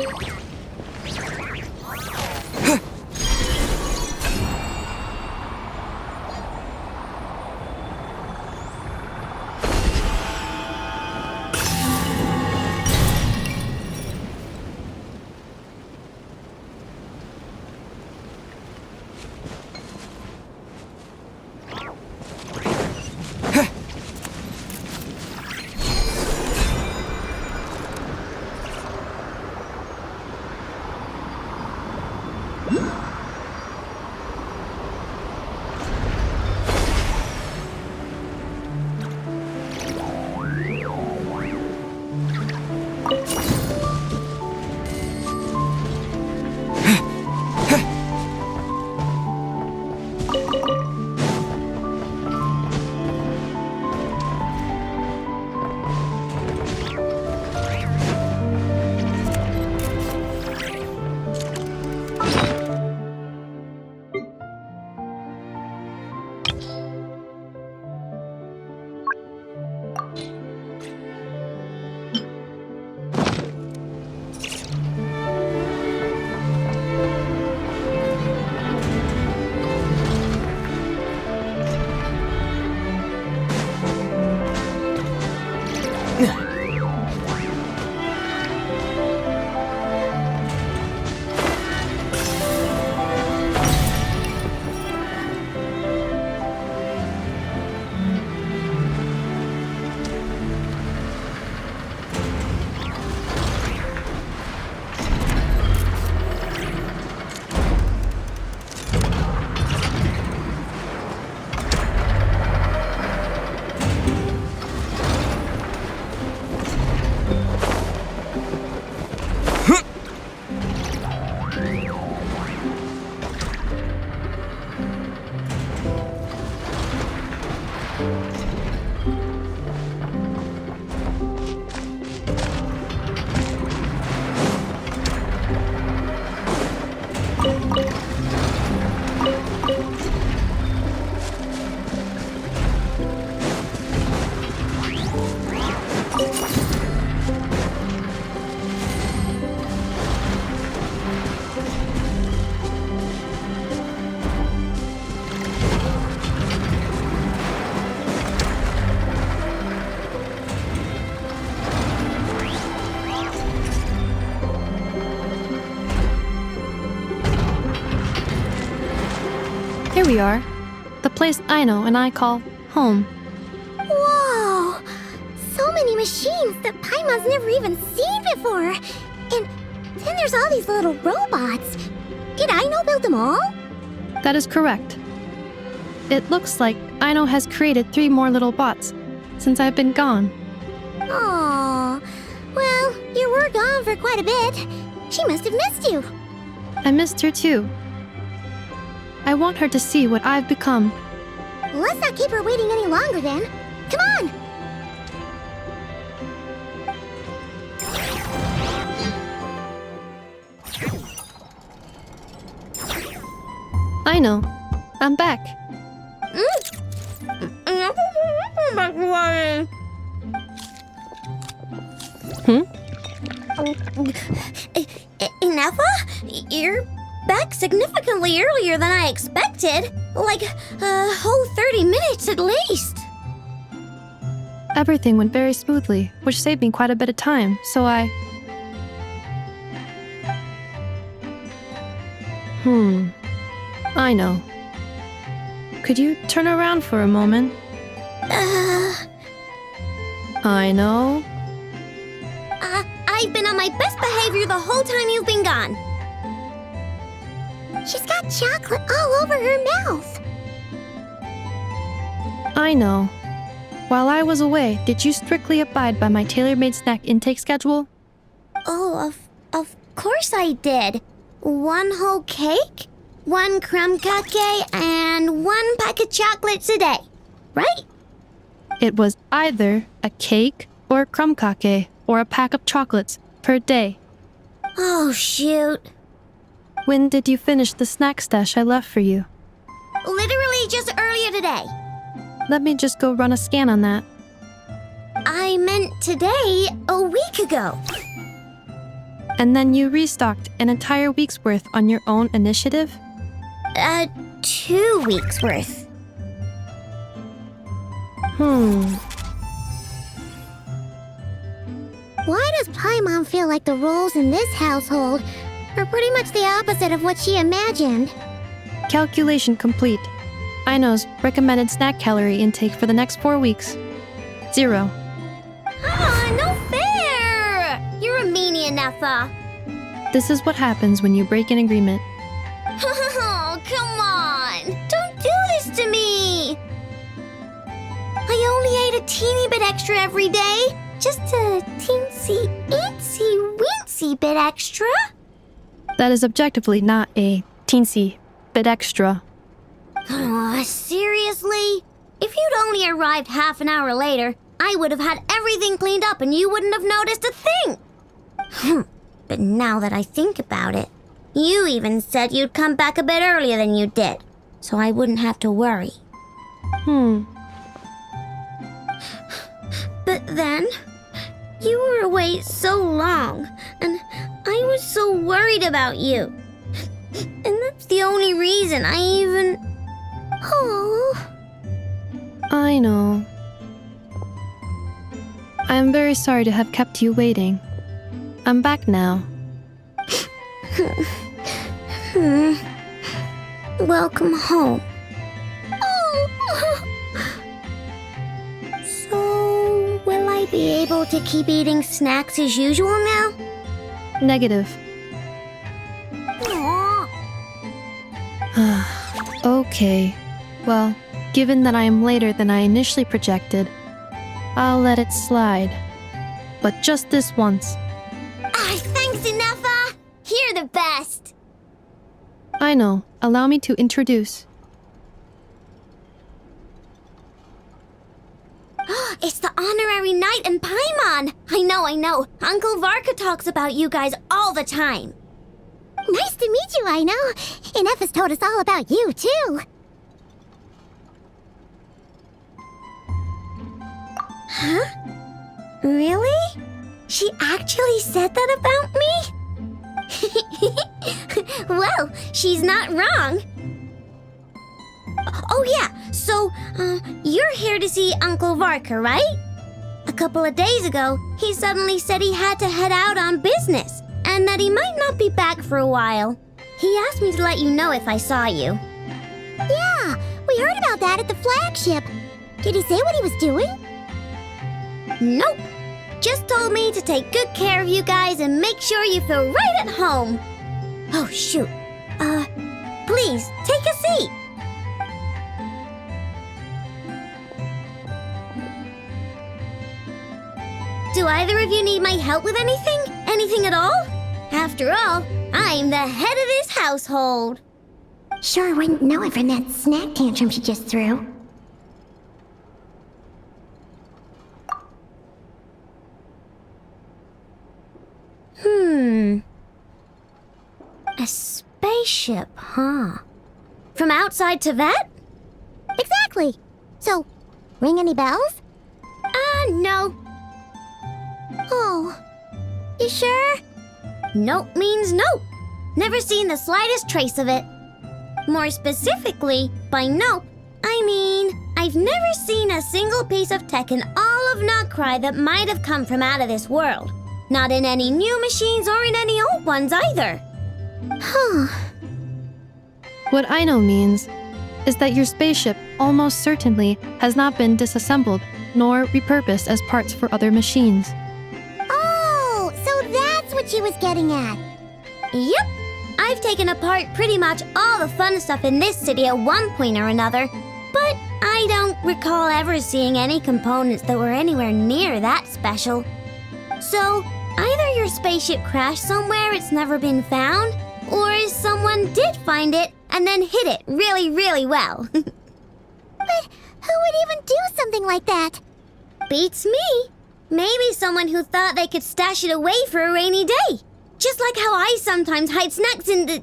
Here we are. The place Aino and I call home. Whoa! So many machines that Paimon's never even seen before. And then there's all these little robots. Did Aino build them all? That is correct. It looks like Aino has created 3 more little bots since I've been gone. Aww. Well, you were gone for quite a bit. She must have missed you. I missed her too. I want her to see what I've become. Let's not keep her waiting any longer then. Come on! I know. I'm back. Ineffa? You're back significantly earlier than I expected. Like a whole 30 minutes at least. Everything went very smoothly, which saved me quite a bit of time, so I... I know. Could you turn around for a moment? I know. I've been on my best behavior the whole time you've been gone. She's got chocolate all over her mouth. I know. While I was away, did you strictly abide by my tailor-made snack intake schedule? Oh, of course I did. 1 whole cake, 1 crumb cake, and 1 pack of chocolates a day, right? It was either a cake or a crumb cake or a pack of chocolates per day. Oh, shoot. When did you finish the snack stash I left for you? Literally just earlier today. Let me just go run a scan on that. I meant today, a week ago. And then you restocked an entire week's worth on your own initiative? 2 weeks worth. Why does Paimon feel like the roles in this household are pretty much the opposite of what she imagined? Calculation complete. Aino's recommended snack calorie intake for the next 4 weeks. 0. No fair! You're a meanie, Ineffa. This is what happens when you break an agreement. Oh, come on! Don't do this to me! I only ate a teeny bit extra every day. Just a teensy, itsy, weensy bit extra. That is objectively not a teensy bit extra. Oh, seriously? If you'd only arrived half an hour later, I would have had everything cleaned up and you wouldn't have noticed a thing. But now that I think about it, you even said you'd come back a bit earlier than you did, so I wouldn't have to worry. But then, you were away so long, and I was so worried about you. And that's the only reason I even... Oh. I know. I am very sorry to have kept you waiting. I'm back now. Welcome home. So, will I be able to keep eating snacks as usual now? Negative. Okay. Well, given that I am later than I initially projected, I'll let it slide. But just this once. Thanks, Ineffa! You're the best! I know. Allow me to introduce. It's the honorary knight and Paimon! I know. Uncle Varka talks about you guys all the time. Nice to meet you, I know. Ineffa's told us all about you, too. Huh? Really? She actually said that about me? Well, she's not wrong. Oh yeah, so, you're here to see Uncle Varka, right? A couple of days ago, he suddenly said he had to head out on business, and that he might not be back for a while. He asked me to let you know if I saw you. Yeah, we heard about that at the flagship. Did he say what he was doing? Nope. Just told me to take good care of you guys and make sure you feel right at home. Oh, shoot. Please, take a seat. Do either of you need my help with anything? Anything at all? After all, I'm the head of this household. Sure wouldn't know it from that snack tantrum she just threw. A spaceship, huh? From outside to that? Exactly. So, ring any bells? No. Oh, you sure? Nope means nope. Never seen the slightest trace of it. More specifically, by nope, I mean, I've never seen a single piece of tech in all of Notcry that might have come from out of this world. Not in any new machines or in any old ones either. Huh. What I know means is that your spaceship almost certainly has not been disassembled nor repurposed as parts for other machines. Oh, so that's what she was getting at. Yep. I've taken apart pretty much all the fun stuff in this city at one point or another, but I don't recall ever seeing any components that were anywhere near that special. So, either your spaceship crashed somewhere it's never been found, or someone did find it and then hid it really, really well. But who would even do something like that? Beats me. Maybe someone who thought they could stash it away for a rainy day. Just like how I sometimes hide snacks in the...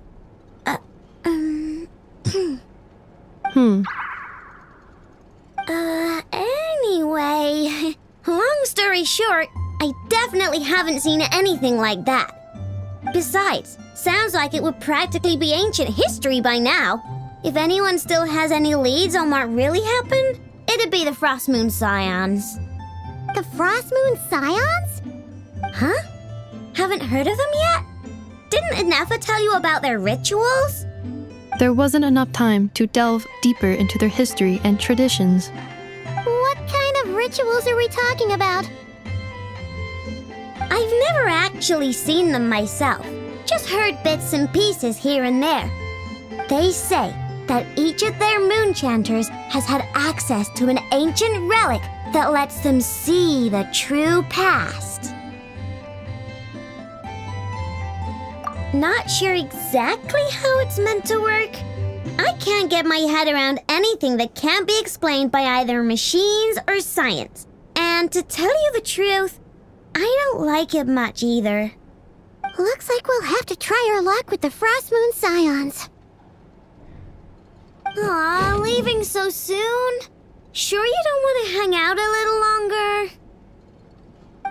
Anyway, long story short, I definitely haven't seen anything like that. Besides, sounds like it would practically be ancient history by now. If anyone still has any leads on what really happened, it'd be the Frost Moon Scions. The Frost Moon Scions? Huh? Haven't heard of them yet? Didn't Inefa tell you about their rituals? There wasn't enough time to delve deeper into their history and traditions. What kind of rituals are we talking about? I've never actually seen them myself, just heard bits and pieces here and there. They say that each of their moon chanters has had access to an ancient relic that lets them see the true past. Not sure exactly how it's meant to work. I can't get my head around anything that can't be explained by either machines or science. And to tell you the truth, I don't like it much either. Looks like we'll have to try our luck with the Frost Moon Scions. Aw, leaving so soon? Sure you don't want to hang out a little longer?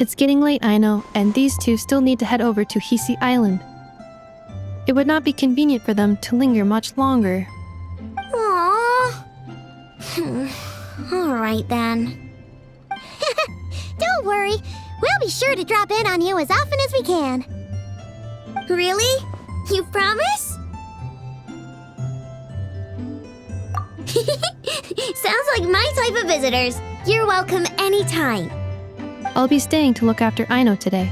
It's getting late, I know, and these two still need to head over to Hisi Island. It would not be convenient for them to linger much longer. Aww. Alright then. Don't worry, we'll be sure to drop in on you as often as we can. Really? You promise? Sounds like my type of visitors. You're welcome anytime. I'll be staying to look after Aino today,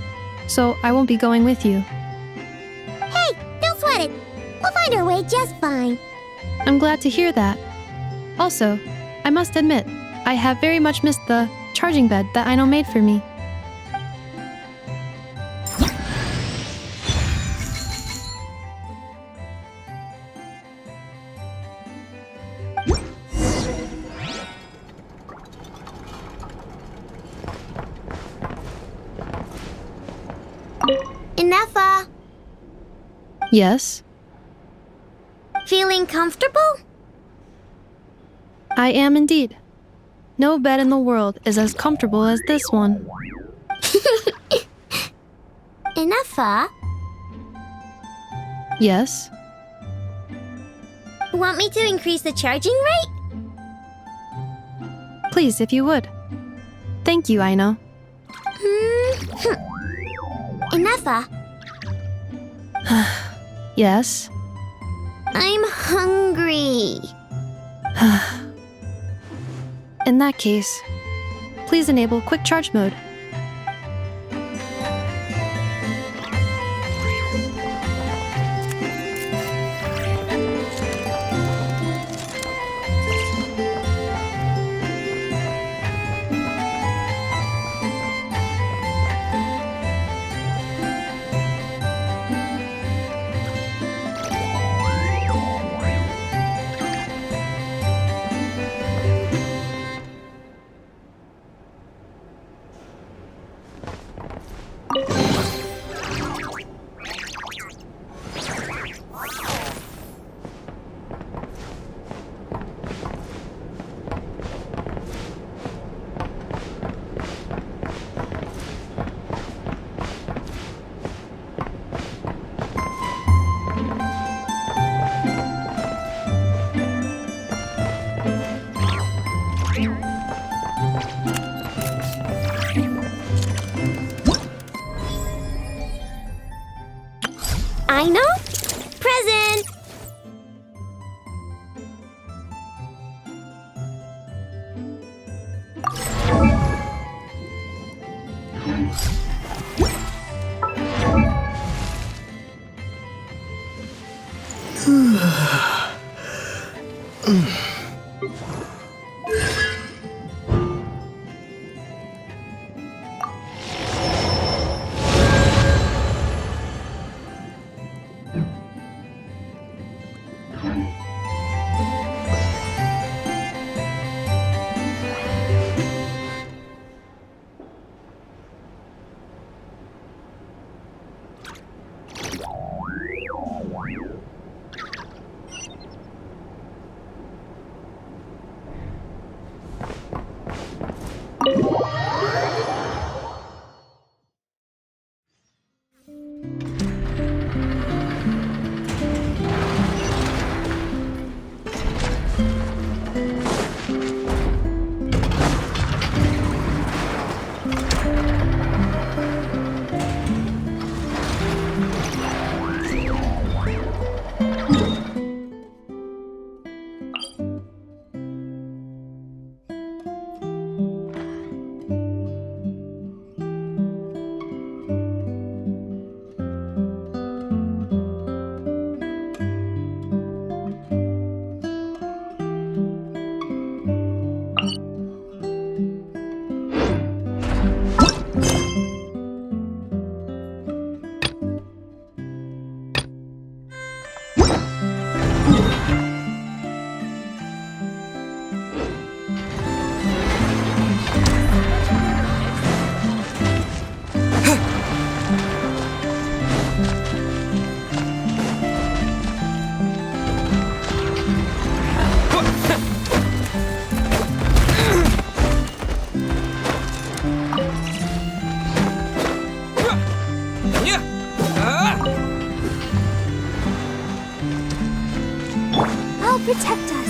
so I won't be going with you. Hey, don't sweat it. We'll find our way just fine. I'm glad to hear that. Also, I must admit, I have very much missed the charging bed that Aino made for me. Inefa, Yes, feeling comfortable? I am indeed. No bed in the world is as comfortable as this one. Inefa, Yes, want me to increase the charging rate? please if you would. Thank you, Aino. Inefa, Yes. I'm hungry. In that case, please enable quick charge mode. I know. Present. I'll protect us.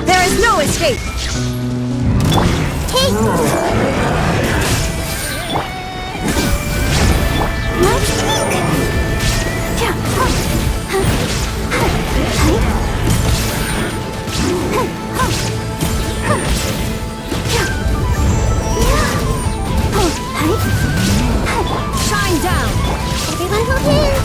There is no escape! Shine down! Everyone move here!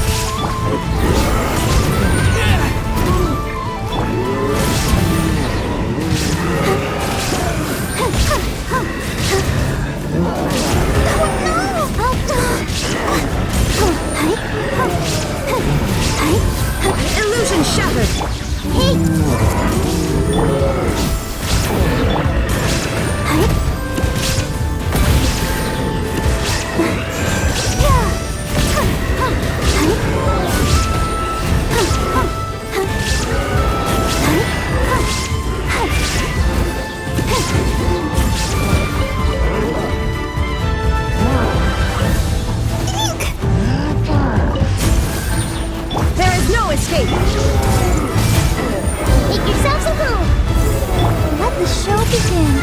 begin.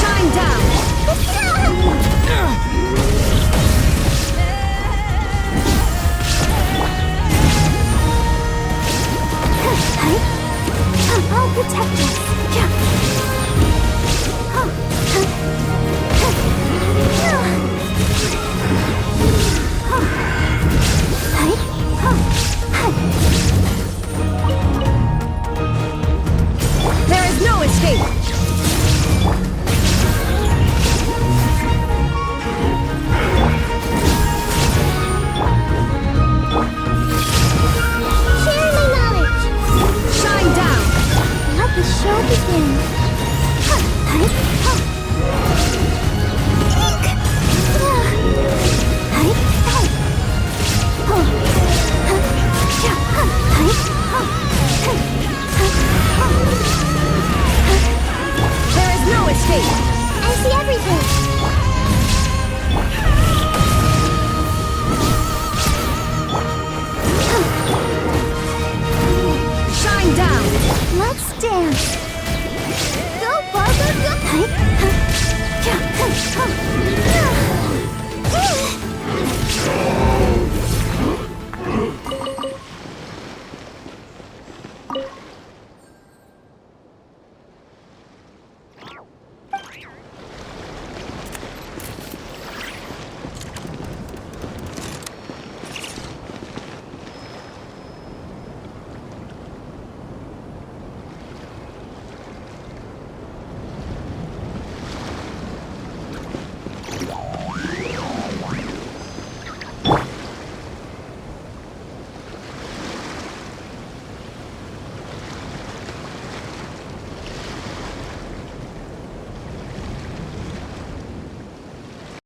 Shine down! I'll protect us. There is no escape! Share my knowledge. Shine down! Let the show begin. There is no escape! I see everything. Shine down! Let's dance. Go, Barbara, go.